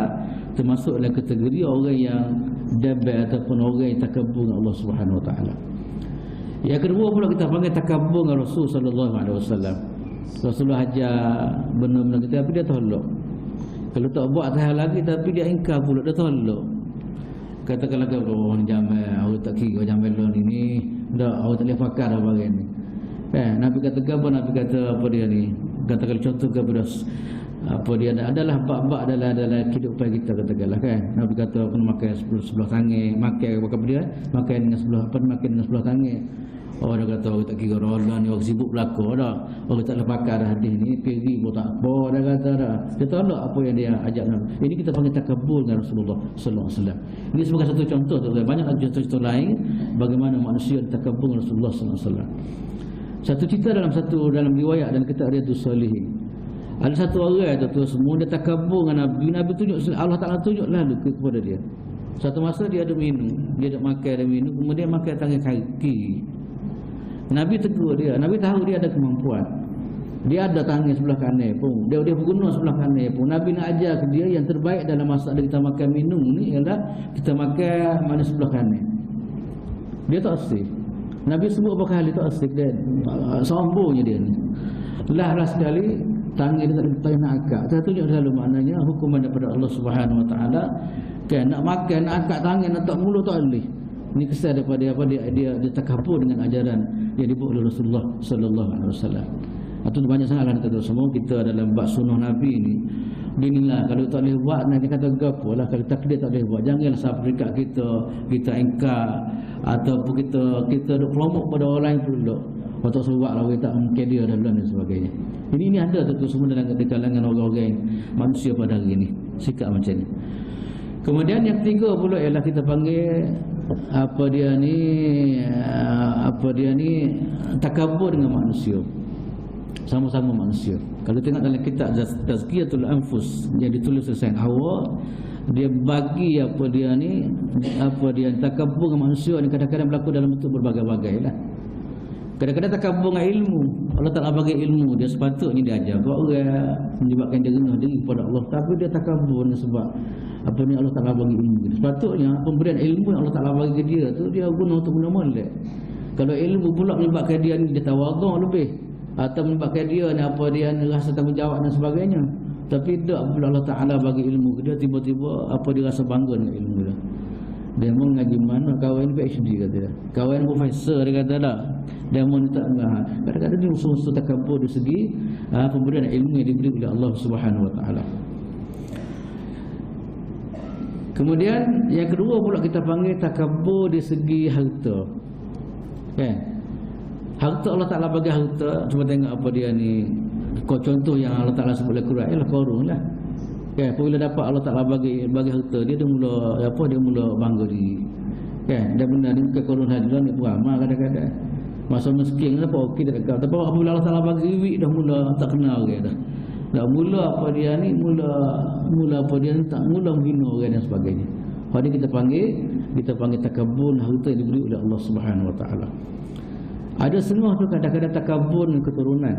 Speaker 2: termasuk dalam kategori orang yang dabai ataupun orang yang takabur dengan Allah Subhanahu Wa Taala. Yang kedua pula kita panggil takabur dengan Rasul sallallahu alaihi wasallam. Rasulullah ajar benar-benar kita tapi dia tolak. Kalau tak buat hal lagi tapi dia ingkar pula, dia tolak. Katakanlah orang jamal, orang tak kira jamal ni dah awak tak boleh pakai dah barang ni. Nabi kata apa? Nabi kata apa dia ni? Katakan contoh kepada apa dia adalah bab-bab dalam kehidupan kita katakanlah kan. Nabi kata kena makan sebelah tangan, makan apa dia? Makan dengan sebelah tangan. Orang kata orang tak kira rolan ni, orang sibuk belakang dah. Orang tak lepas pakai dah hadis ni, pergi pun tak apa dah kata dah. Dia tolak apa yang dia ajak Nabi. Ini kita panggil takabur dengan Rasulullah sallallahu alaihi wasallam. Ini sebagai satu contoh tu. Banyak lagi contoh lain bagaimana manusia takabur dengan Rasulullah sallallahu alaihi wasallam. Satu cerita dalam riwayat dan kitab Riyadhus Shalihin. Ada satu orang tu semua dia takabur dengan Nabi. Nabi tunjuk, Allah Taala tunjuk lalu kepada dia. Satu masa dia ada minum, dia ada makan, ada minum, kemudian makan tangan kaki. Nabi tegur dia. Nabi tahu dia ada kemampuan. Dia ada tangan sebelah kanan pun. Dia berguna sebelah kanan pun. Nabi nak ajar ke dia yang terbaik dalam masalah kita makan minum ni ialah kita makan mana sebelah kanan. Dia tak asik. Nabi sebut berapa kali tak asik dia. Sombongnya dia ni. Lah sekali tangan dia tak nak akak. Saya tunjuk selalu maknanya hukuman daripada Allah Subhanahu Wa Taala. Kan nak makan, nak akak tangan, nak tak mulut tak boleh. Ini kesan daripada apa dia takabur dengan ajaran yang dibawa oleh Rasulullah sallallahu alaihi wasallam. Itu banyak sangatlah kita semua kita dalam bab sunnah Nabi ni dinilai kalau tak boleh buat nanti kata gapolah kalau takdir tak boleh buat. Janganlah sertifikat kita engkar ataupun kita duk promote pada orang lain pula. Atau sebablah orang tak mungkin dia dan sebagainya. Ini ada tu semua dalam kalangan orang-orang manusia pada hari ini sikap macam ni. Kemudian yang ketiga pula ialah kita panggil apa dia ni takabur dengan manusia. Sama-sama manusia. Kalau tengok dalam kitab Tazkiyatul Anfus yang ditulis oleh Sayyid Hawa, dia bagi apa dia takabur dengan manusia ni kadang-kadang berlaku dalam bentuk berbagai-bagai lah. Kadang-kadang takabur dengan ilmu. Allah Ta'ala bagi ilmu dia, sepatutnya dia ajar kat orang, menyebabkan dia rendah diri kepada Allah, tapi dia takabur dengan sebab apa ni Allah Ta'ala bagi ilmu dia. Sepatutnya pemberian ilmu yang Allah Ta'ala bagi dia tu dia guna untuk guna molek. Kalau ilmu pula menyebabkan dia ni dia tawaduk lebih, atau menyebabkan dia ni apa dia ni rasa tanggungjawab dan sebagainya, tapi tak bila Allah Ta'ala bagi ilmu ke dia, tiba-tiba apa dia rasa bangga dengan ilmu dia. Dia mau ngaji mana, kawan PhD kata dia, kawan profesor dia kata dah, dia mau tak ngah. Kadang-kadang dia usul-usul takabur dari segi pemberian ilmu yang diberi oleh Allah Subhanahu Wa Taala. Kemudian yang kedua pula kita panggil takabur dari segi harta. Kan? Harta Allah Ta'ala bagi harta. Cuba tengok apa dia ni. Contoh yang Allah Ta'ala sebut dalam Quran ialah Qarun lah. Kan? Apabila dapat Allah Ta'ala bagi harta, dia mula bangga diri. Kan? Dia benar ni bukan Qarun hadiran ni beramal kadang-kadang. Masa miskin apa okey dia dekat. Tapi apabila Allah Ta'ala bagi duit dah mula tak kenal orang dah. Dah mula apa dia ni mula apa dia ni tak mula menghina orang dan sebagainya. Hari kita panggil takabur harta yang diberi oleh Allah Subhanahu Wa Taala. Ada setengah tu kadang-kadang takabur dengan keturunan.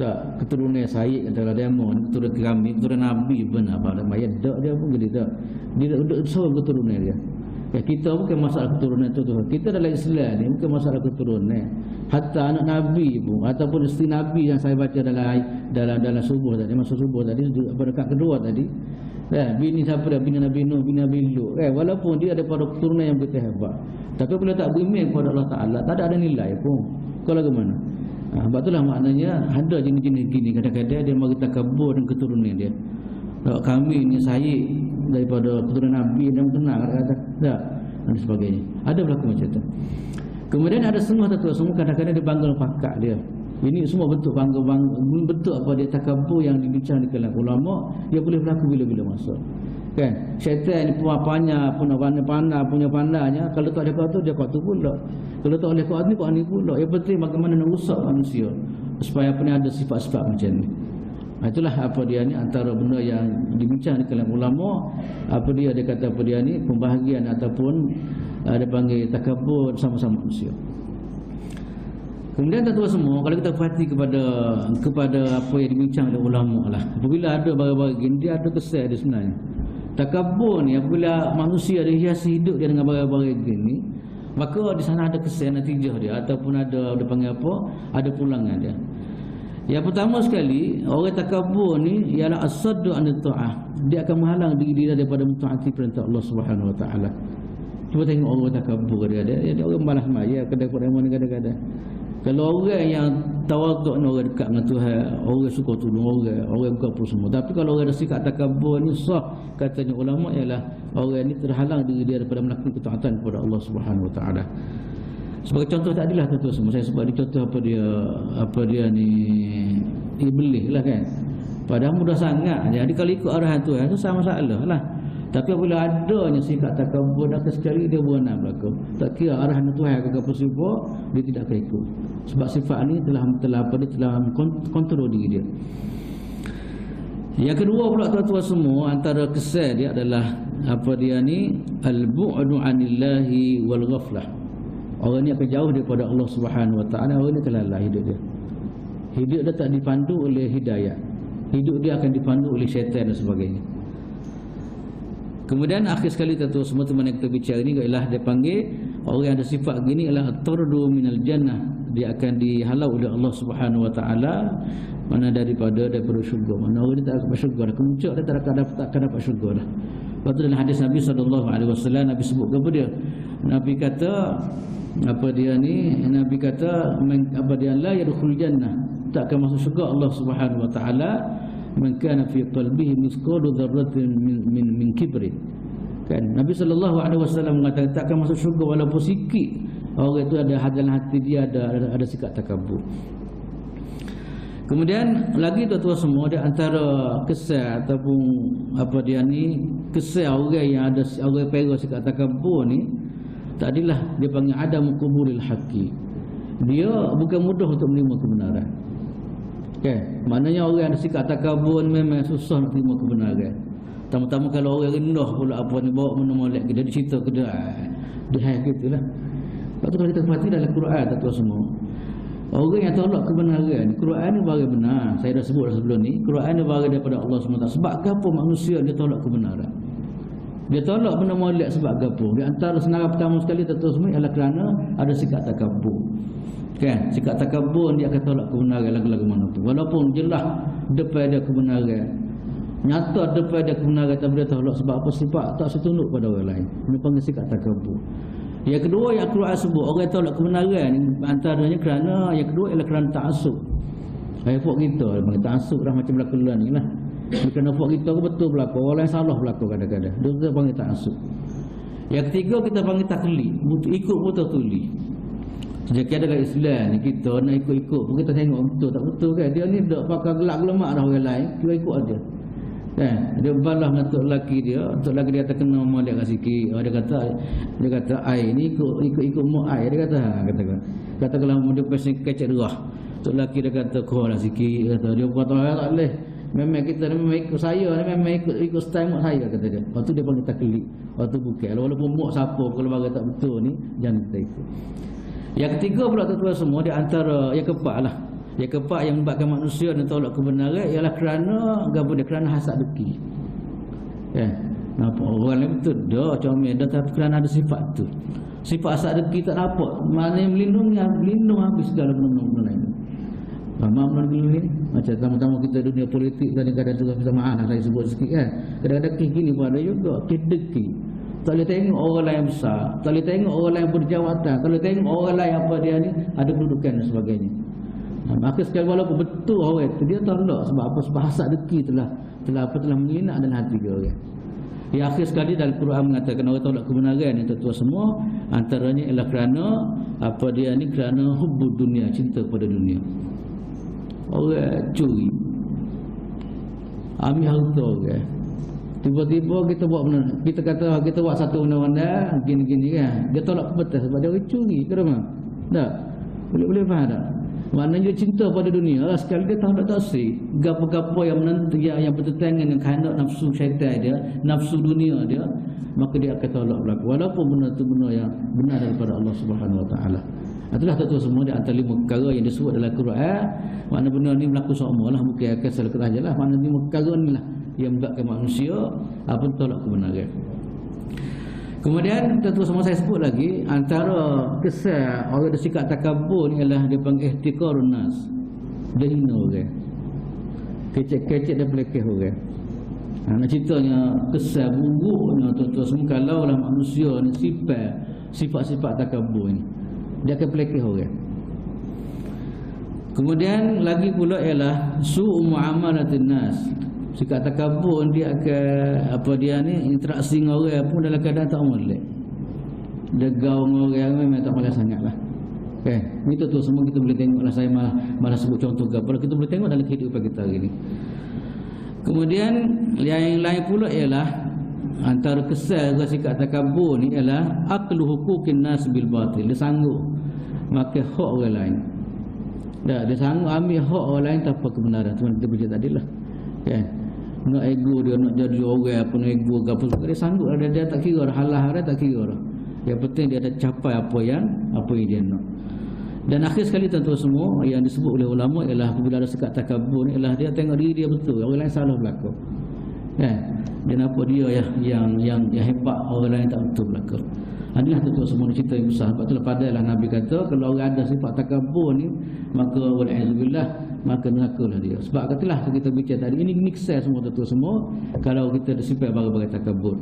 Speaker 2: Tak, keturunan Sayyid kata demo, keturunan kami, keturunan Nabi benar apa mayat dak dia pun gitu tak. Dia duduk seorang keturunan dia. Ya, kita bukan masalah keturunan tu. Kita dalam Islam ni bukan masalah keturunan. Hatta anak Nabi pun ataupun isteri Nabi yang saya baca dalam subuh tadi, masa subuh tadi pada rakaat kedua tadi. Bini siapa dia? Bini Nabi Nuh, bini Nabi Lut. Walaupun dia daripada keturunan yang begitu hebat, tapi bila tak beriman kepada Allah Ta'ala, tak ada nilai pun. Kau lagu mana? Sebab itulah maknanya ada jenis-jenis gini. Kadang-kadang dia mari takabur dengan keturunan dia. Kami ni Sayyid daripada keturunan Nabi dan kenal kata tak dan sebagainya. Ada berlaku macam tu. Kemudian ada semua semua kadang-kadang dia bangga pakak dia. Ini semua bentuk bangga bentuk apa dia takabur yang dibincang di kalangan ulama, dia boleh berlaku bila-bila masa. Kan? Syaitan ni punya pandanya, kalau tak ada kau tu dia kau tu pula. Kalau tak boleh kau ni pula. Yang penting bagaimana nak rusak manusia supaya apa ni ada sifat-sifat macam ni. Itulah apa dia ni antara benda yang dibincang di kalangan ulama. Apa dia kata apa dia ni pembahagian ataupun dia panggil takabur sama-sama manusia. Kemudian tuan-tuan semua, kalau kita perhati kepada apa yang dibincang oleh ulama lah, apabila ada barang-barang gini, dia ada kesan dia sebenarnya. Takabur ni apabila manusia dia hiasi hidup dia dengan barang-barang gini, maka di sana ada kesan natijah dia ataupun ada panggil apa, ada pulangan dia. Yang pertama sekali, orang takabur ni ialah as-saddu an ta'ah. Dia akan menghalang diri dia daripada mentaati perintah Allah Subhanahu Wa Taala. Cuba tengok orang takabur dia orang malas maya kedai-kedai ni kadang-kadang. Kalau orang yang tawaduk ni orang dekat dengan Tuhan, orang suka tolong orang bukan apa semua. Tapi kalau orang ada sikap takabur ni sah, katanya ulama ialah orang ni terhalang diri dia daripada melakukan ketaatan kepada Allah Subhanahu Wa Taala. Sebagai contoh tadilah tuan-tuan semua, saya sebut di contoh apa dia ni iblis lah kan. Padahal mudah sangat. Jadi kalau ikut arahan Tuhan tu sama masalah lah. Tapi apabila adanya sikap takabur, dan sekali dia buana belaka. Tak kira arahan Tuhan ke apa sifat, dia tidak akan ikut. Sebab sifat ni telah kontrol diri dia. Yang kedua pula tuan-tuan semua, antara kesan dia adalah apa dia ni al-bu'du 'anillahi wal ghaflah. Orang ni akan jauh daripada Allah Subhanahu Wa Taala. Orang ni telah hidup dia. Hidup dia tak dipandu oleh hidayah. Hidup dia akan dipandu oleh syaitan dan sebagainya. Kemudian akhir sekali tuan-tuan semua teman yang kita bicara ni ialah dia panggil orang yang ada sifat gini ialah at-tardu minal jannah. Dia akan dihalau oleh Allah Subhanahu Wa Taala mana daripada syurga. Mana orang ni tak dapat syurga dah. Kemuncak dia tak akan dapat syurga dah. Lepas tu dalam hadis Nabi SAW, Nabi sebut apa dia? Nabi kata apa dia ni? Nabi kata apa dia la yadkhul jannah. Tak akan masuk syurga Allah Subhanahu Wa Taala man kana fi qalbihi misqalu dzarratin min kibri. Kan Nabi SAW mengatakan tak akan masuk syurga walaupun sikit orang itu ada dalam hati dia ada sikap takabur. Kemudian lagi tuan-tuan semua, ada antara kesan ataupun apa dia ni kesan orang yang ada orang pera sikap takabur ni, tadilah dia panggil adam qubulil haqqi. Dia bukan mudah untuk menerima kebenaran. Okay. Maknanya orang yang ada sikap takabur memang susah nak terima kebenaran. Pertama-tama kalau orang rendah pula apa ni bawa molek dia cerita ke dia gitulah. Lepas tu kalau kita perhati dalam Quran tuan-tuan semua, orang yang tolak kebenaran, Quran ni baru benar. Saya dah sebut sebelum ni, Quran ni baru daripada Allah SWT. Sebab apa manusia dia tolak kebenaran? Dia tolak benda molek sebab apa? Di antara senarai pertama sekali tuan-tuan semua ialah kerana ada sikap takabur. Kan, sikap takabur dia akan tolak kebenaran lagu-lagu mana pun. Walaupun jelas depan dia kebenaran, nyata depan dia kebenaran, tapi dia tolak sebab apa? Sebab tak setunduk pada orang lain. Ini panggil sikap takabur. Yang kedua yang Quran sebut orang yang tolak kebenaran, antaranya kerana yang kedua ialah kerana ta'assub. Puak kita panggil ta'assub dah macam berlaku ni lah. Kerana puak kita betul berlaku, orang lain salah berlaku kadang-kadang. Dia panggil ta'assub. Yang ketiga kita panggil taklid, ikut betul tuli. Jadi ada kat Islam ni kita nak ikut-ikut pun kita tengok betul tak betul kan. Dia ni dak pakai gelak gelemak dah orang lain, kita ikut dia. Kan? Dia balas dengan tok lelaki dia kata kena molek kat sikit. Dia kata ai ni ikut mak ai dia kata kalau dia pasal kecek derah. Tok lelaki dia kata kau lah sikit, kata dia kata tak boleh. Memang kita memang ikut saya, memang ikut style mak saya kata dia. Lepas tu dia panggil taklid. Lepas tu bukan. Walaupun mak siapa kalau bagi tak betul ni jangan kita ikut. Yang ketiga pula tuan-tuan semua, di antara yang keempat lah. Yang keempat yang membuatkan manusia dan tolak kebenaran ialah kerana hasad dengki. Kan? Nampak orang lain betul dah comel dah, tapi kerana ada sifat tu. Sifat hasad dengki tak dapat. Maknanya melindung habis segala benda-benda lain. Faham belum ni? Macam tamu-tamu kita dunia politik kadang-kadang tu minta maaf lah saya sebut sikit kan. Kadang-kadang gini pun ada juga dengki. Tak boleh tengok orang lain besar, tak boleh tengok orang lain berjawatan, tak boleh tengok orang lain apa dia ni ada kedudukan dan sebagainya. Maka sekali walaupun betul orang itu dia tolak sebab apa? Sebab hasad dengki telah menyelinap dalam hati dia orang. Yang akhir sekali dalam Quran mengatakan orang tolak kebenaran ni tuan-tuan semua, antaranya ialah kerana apa dia ni, kerana hubbud dunia, cinta kepada dunia. Orang curi, ambil harta orang. Tiba-tiba kita kata kita buat satu benda-benda gini-gini kan. Dia tolak ke betul sebab dia curi ke rumah. Tak? Boleh faham tak? Maknanya dia cinta pada dunia lah. Sekali dia tak tahu gapo-gapo yang yang bertentangan dengan kehendak nafsu syaitan dia, nafsu dunia dia, maka dia akan tolak berlaku. Walaupun benda tu benda yang benar daripada Allah Subhanahu Wa Taala. Itulah tuan-tuan semua di antara 5 perkara yang disebut dalam Quran. Makna benda ni berlaku sama lah, bukan akan salah kerah je lah. Makna 5 perkara ni lah yang membuatkan manusia apa tolak kebenaran. Kemudian tuan-tuan semua saya sebut lagi, antara kesan orang bersikap takabur ni ialah dia panggil ihtiqarun nas. Dia hina orang. Kecek-kecek dia pelekeh orang. Nak ceritanya kesal buruknya tuan-tuan semua kalau lah manusia ni sifat-sifat takabur ni, dia akan pelekeh orang. Kemudian lagi pula ialah su'u muamalatin nas. Sikap takabur dia akan interaksi dengan orang pun dalam keadaan tak molek. Dia gaul dengan orang memang tak malas sangatlah. Kan? Ni tu semua kita boleh tengoklah, saya malah sebut contoh apa kita boleh tengok dalam kehidupan kita hari ni. Kemudian yang lain pula ialah antara kesal dengan sikap takabur ni ialah aqlu huquqin nas bil batil. Dia sanggup makan hak orang lain. Dia sanggup ambil hak orang lain tanpa kebenaran. Cuma kita bercakap tadilah. Kan? Nak ego dia, nak jadi orang apa, nak ego ke apa, dia sanggup lah. Dia tak kira dah halah dia tak kira dah. Yang penting dia ada capai apa yang dia nak. Dan akhir sekali tuan-tuan semua yang disebut oleh ulama ialah apabila ada sikap takabur ni ialah dia tengok diri dia betul, orang lain salah berlaku. Kan? Dia nampak dia yang hebat, orang lain tak betul berlaku. Inilah tuan-tuan semua cerita yang besar. Sebab itulah padahlah Nabi kata kalau orang ada sifat takabur ni maka wal'azubillah, maka nerakalah dia. Sebab katalah kita bicara tadi ini kesal semua tuan-tuan semua kalau kita ada sifat bagai-bagai takabur.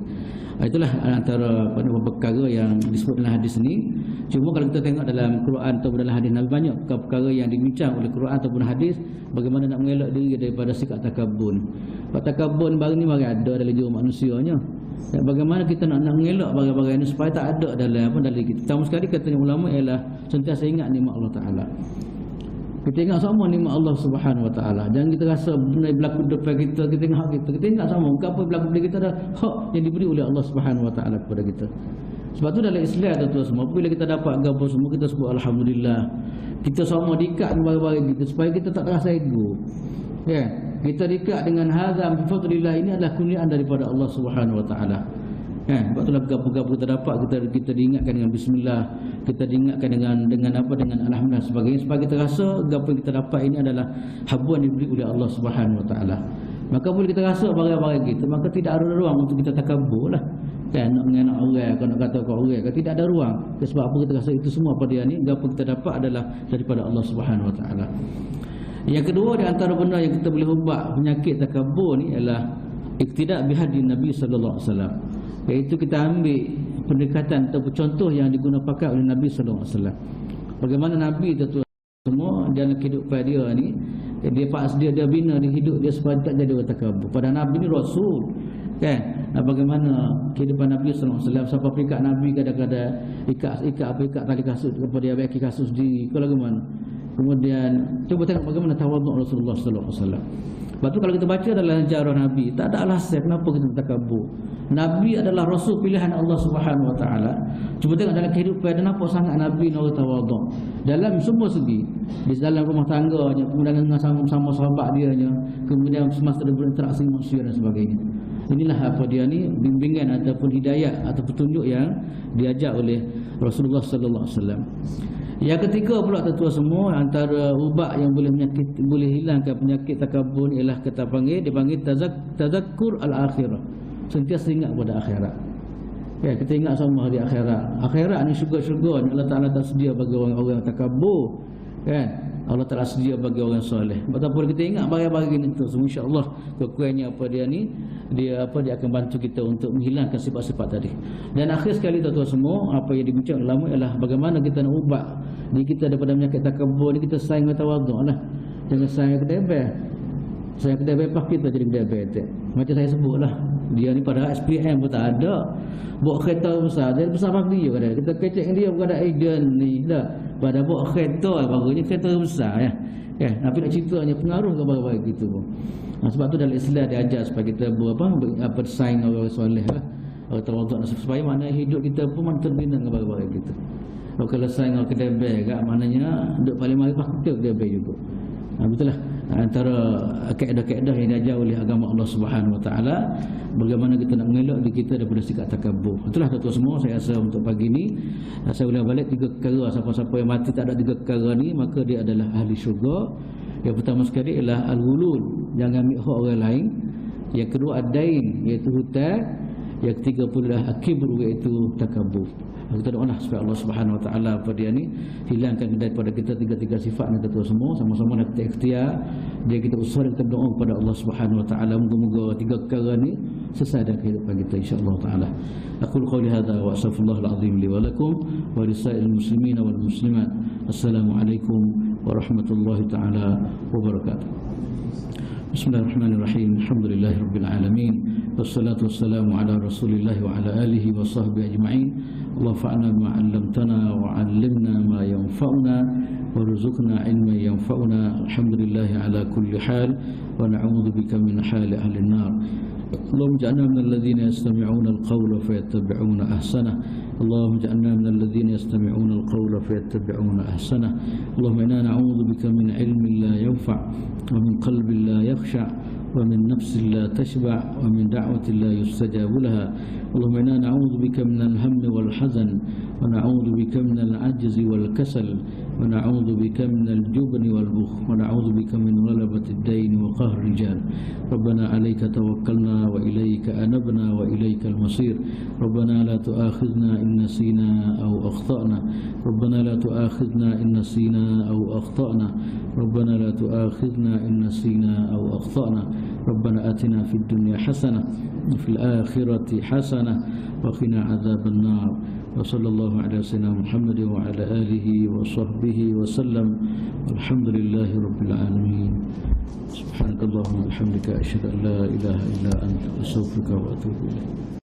Speaker 2: Itulah antara perkara yang disebut dalam hadis ni. Cuma kalau kita tengok dalam Quran atau dalam hadis Nabi, banyak perkara yang dibincang oleh Quran ataupun hadis bagaimana nak mengelak diri daripada sikap takabur. Sebab takabur baru ni mari ada dalam jiwa manusianya. Dan bagaimana kita nak mengelak bagai-bagai ini supaya tak ada dalam kita. Pertama sekali katanya ulama ialah sentiasa ingat nikmat Allah Taala. Kita ingat sama nikmat Allah Subhanahu Wa Taala. Jangan kita rasa benda berlaku depan kita ingat hak kita. Kita ingat sama apa berlaku depan kita dah hak yang diberi oleh Allah Subhanahu Wa Taala kepada kita. Sebab tu dalam Islam tuan-tuan semua, bila kita dapat gambar semua kita sebut alhamdulillah. Kita semua diikat dengan bagai-bagai kita supaya kita tak rasa ego. Ya, kita diikat dengan hadza bi fadlillah, ini adalah kurniaan daripada Allah Subhanahu Wa Taala. Sebab itulah gapo-gapo kita dapat kita diingatkan dengan bismillah, kita diingatkan dengan alhamdulillah sebagainya supaya kita rasa gapo yang kita dapat ini adalah habuan diberi oleh Allah Subhanahu Wa Taala. Maka boleh kita rasa bagai-bagai kita, maka tidak ada ruang untuk kita takabur lah. Kan nak mengenak orang, kalau nak kata kau orang, kan tidak ada ruang. Sebab apa kita rasa itu semua pada dia ni gapo kita dapat adalah daripada Allah Subhanahu Wa Taala. Yang kedua di antara benda yang kita boleh ubat penyakit takabur ni ialah iktidak bihadi Nabi sallallahu alaihi wasallam. Iaitu kita ambil pendekatan atau contoh yang digunakan pakai oleh Nabi sallallahu alaihi wasallam. Bagaimana Nabi itu semua dalam kehidupan dia ni dia bina di hidup dia supaya tak jadi orang takabur. Pada Nabi ni Rasul. Kan? Bagaimana kehidupan Nabi sallallahu alaihi wasallam sampai perikat Nabi kadang-kadang ikat tali kasut kepada dia bagi kasut sendiri. Kalau bagaimana? Kemudian cuba tengok bagaimana tawaduk Rasulullah sallallahu alaihi wasallam. Lepas tu kalau kita baca dalam sejarah Nabi, tak ada alasan kenapa kita takabur. Nabi adalah Rasul pilihan Allah Subhanahu Wa Taala. Cuba tengok dalam kehidupan dia nampak sangat Nabi nak tawaduk dalam semua segi. Di dalam rumah tangganya, kemudian dengan sama sahabat dia nya, kemudian semasa dia berinteraksi dengan manusia dan sebagainya. Inilah apa dia ni bimbingan ataupun hidayah atau petunjuk yang diajak oleh Rasulullah sallallahu alaihi wasallam. Yang ketiga pula tuan-tuan semua, antara ubat yang boleh hilangkan penyakit takabur ialah dipanggil tazakkur al-akhirah. Sentiasa ingat pada akhirat. Ya, kita ingat sama hari akhirat. Akhirat ni syurga-syurga ni Allah Taala tak sedia bagi orang-orang takabur. Kan? Allah Taala sedia bagi orang soleh. Betapa kita ingat bagi-bagi ni tu, insya-Allah kekurangnya apa dia ni dia akan bantu kita untuk menghilangkan sifat-sifat tadi. Dan akhir sekali tuan-tuan semua, apa yang dibincang ulama ialah bagaimana kita nak ubah ni kita daripada penyakit takabur ni, kita sayang tawaduk lah. Jangan sayang kedebel. Sayang kedebel pas kita jadi kedebel. Macam saya sebutlah, dia ni pada SPM pun tak ada. Bawa kereta besar, dia besar bagi dia kadang. Kita kecek dengan dia bukan ada agent ni dah. Pada bawa kereta barunya kereta besar ya. Tapi nak ceritanya pengaruh ke bagi gitu pun. Sebab tu dalam Islam dia ajar supaya kita bersaing orang soleh lah. Orang tawaduk supaya mana hidup kita pun terbina dengan bagi gitu. Kalau saing orang kedebel gak maknanya duk paling mari pas kita kedebel juga. Betul lah antara kaedah-kaedah yang diajar oleh agama Allah Subhanahu Wa Taala bagaimana kita nak mengelak diri kita daripada sikap takabur. Itulah tuan-tuan semua, saya rasa untuk pagi ni saya ulang balik 3 perkara. Siapa-siapa yang mati tak ada 3 perkara ni maka dia adalah ahli syurga. Yang pertama sekali ialah al-ghulul, jangan ambil hak orang lain. Yang kedua ad-dain, iaitu hutang. Yang ketiga pula akibru, iaitu takabur. Kita doalah supaya Allah Subhanahu Wa Taala pada dia ni hilangkan daripada kita tiga-tiga sifat yang kita semua, sama-sama nak kita ikhtiar, dia kita usaha, kita doa kepada Allah Subhanahu Wa Taala, moga-moga tiga perkara ni selesai dalam kehidupan kita insya-Allah taala. Aku qauli hadza wa astaghfirullahal azim li wa lakum wa lisa'il muslimin wal muslimat. Assalamualaikum warahmatullahi taala wabarakatuh. Bismillahirrahmanirrahim. Alhamdulillahirabbil alamin. Wassalatu wassalamu ala Rasulillah wa ala alihi wa sahbihi ajma'in. Allah fa'na ma 'allamtana wa 'allimna ma yanfa'una warzuqna 'ilman yanfa'una. Alhamdulillah ala kulli hal wa na'udzu bika min hali ahli an-nar. اللهم اجعلنا من الذين يستمعون القول فيتبعون أحسنه. اللهم اجعلنا من الذين يستمعون القول فيتبعون أحسنه. اللهم إنا نعوذ بك من علم لا ينفع ومن قلب لا يخشع ومن نفس لا تشبع ومن دعوة لا يستجاب لها. اللهم إنا نعوذ بك من الهم والحزن ونعوذ بك من العجز والكسل ونعوذ بك من الجبن والبخل ونعوذ بك من غلبة الدين وقهر الرجال. ربنا عليك توكلنا وإليك أنبنا وإليك المصير. ربنا لا تؤاخذنا إن نسينا أو أخطأنا. ربنا لا تؤاخذنا إن نسينا أو أخطأنا. ربنا لا تؤاخذنا إن نسينا أو أخطأنا. ربنا آتنا في الدنيا حسنة وفي الآخرة حسنة وقنا عذاب النار. وصلى الله على سيدنا محمد وعلى آله وصحبه وسلم. والحمد لله رب العالمين. سبحانك اللهم وبحمدك أشهد أن لا إله إلا أنت أستغفرك وأتوب إليك.